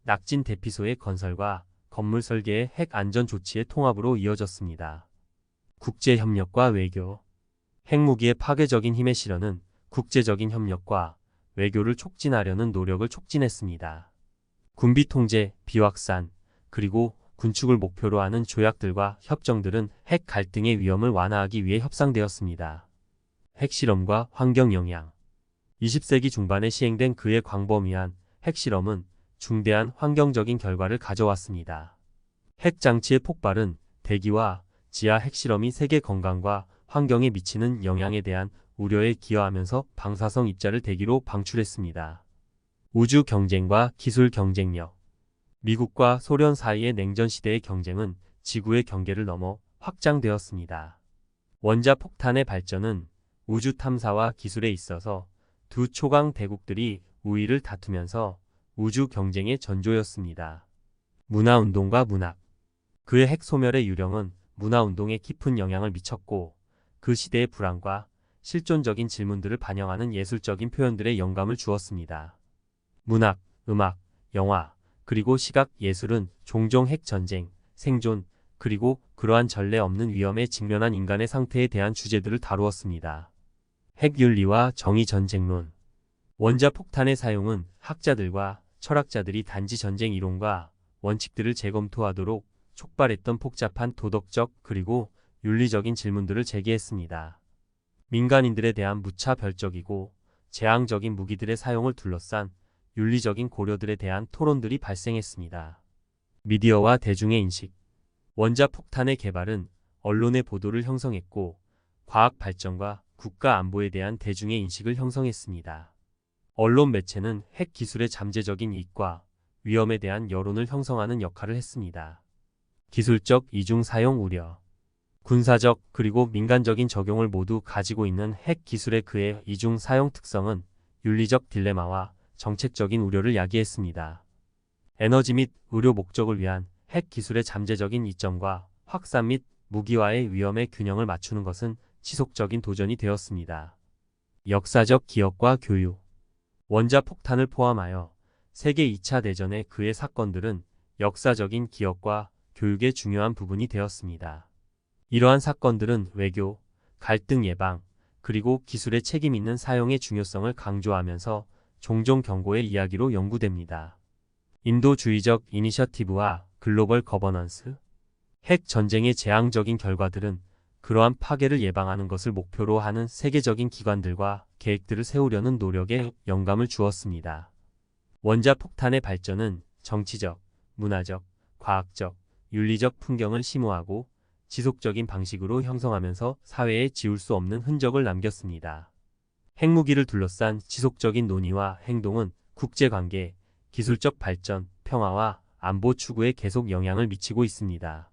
낙진 대피소의 건설과 건물 설계의 핵 안전 조치의 통합으로 이어졌습니다. 국제협력과 외교. 핵무기의 파괴적인 힘의 실현은 국제적인 협력과 외교를 촉진하려는 노력을 촉진했습니다. 군비 통제, 비확산, 그리고 군축을 목표로 하는 조약들과 협정들은 핵 갈등의 위험을 완화하기 위해 협상되었습니다. 핵실험과 환경 영향. 20세기 중반에 시행된 그의 광범위한 핵실험은 중대한 환경적인 결과를 가져왔습니다. 핵장치의 폭발은 대기와 지하 핵실험이 세계 건강과 환경에 미치는 영향에 대한 우려에 기여하면서 방사성 입자를 대기로 방출했습니다. 우주 경쟁과 기술 경쟁력. 미국과 소련 사이의 냉전 시대의 경쟁은 지구의 경계를 넘어 확장되었습니다. 원자폭탄의 발전은 우주 탐사와 기술에 있어서 두 초강 대국들이 우위를 다투면서 우주 경쟁의 전조였습니다. 문화운동과 문학. 그의 핵 소멸의 유령은 문화운동에 깊은 영향을 미쳤고, 그 시대의 불안과 실존적인 질문들을 반영하는 예술적인 표현들에 영감을 주었습니다. 문학, 음악, 영화, 그리고 시각 예술은 종종 핵 전쟁, 생존, 그리고 그러한 전례 없는 위험에 직면한 인간의 상태에 대한 주제들을 다루었습니다. 핵윤리와 정의 전쟁론. 원자폭탄의 사용은 학자들과 철학자들이 단지 전쟁 이론과 원칙들을 재검토하도록 촉발했던 복잡한 도덕적 그리고 윤리적인 질문들을 제기했습니다. 민간인들에 대한 무차별적이고 재앙적인 무기들의 사용을 둘러싼 윤리적인 고려들에 대한 토론들이 발생했습니다. 미디어와 대중의 인식. 원자폭탄의 개발은 언론의 보도를 형성했고, 과학 발전과 국가 안보에 대한 대중의 인식을 형성했습니다. 언론 매체는 핵 기술의 잠재적인 이익과 위험에 대한 여론을 형성하는 역할을 했습니다. 기술적 이중 사용 우려. 군사적 그리고 민간적인 적용을 모두 가지고 있는 핵 기술의 그의 이중 사용 특성은 윤리적 딜레마와 정책적인 우려를 야기했습니다. 에너지 및 의료 목적을 위한 핵 기술의 잠재적인 이점과 확산 및 무기화의 위험의 균형을 맞추는 것은 지속적인 도전이 되었습니다. 역사적 기억과 교육. 원자폭탄을 포함하여 세계 2차 대전의 그의 사건들은 역사적인 기억과 교육의 중요한 부분이 되었습니다. 이러한 사건들은 외교, 갈등 예방, 그리고 기술의 책임 있는 사용의 중요성을 강조하면서 종종 경고의 이야기로 연구됩니다. 인도주의적 이니셔티브와 글로벌 거버넌스. 핵 전쟁의 재앙적인 결과들은 그러한 파괴를 예방하는 것을 목표로 하는 세계적인 기관들과 계획들을 세우려는 노력에 영감을 주었습니다. 원자폭탄의 발전은 정치적, 문화적, 과학적, 윤리적 풍경을 심오하고 지속적인 방식으로 형성하면서 사회에 지울 수 없는 흔적을 남겼습니다. 핵무기를 둘러싼 지속적인 논의와 행동은 국제관계, 기술적 발전, 평화와 안보 추구에 계속 영향을 미치고 있습니다.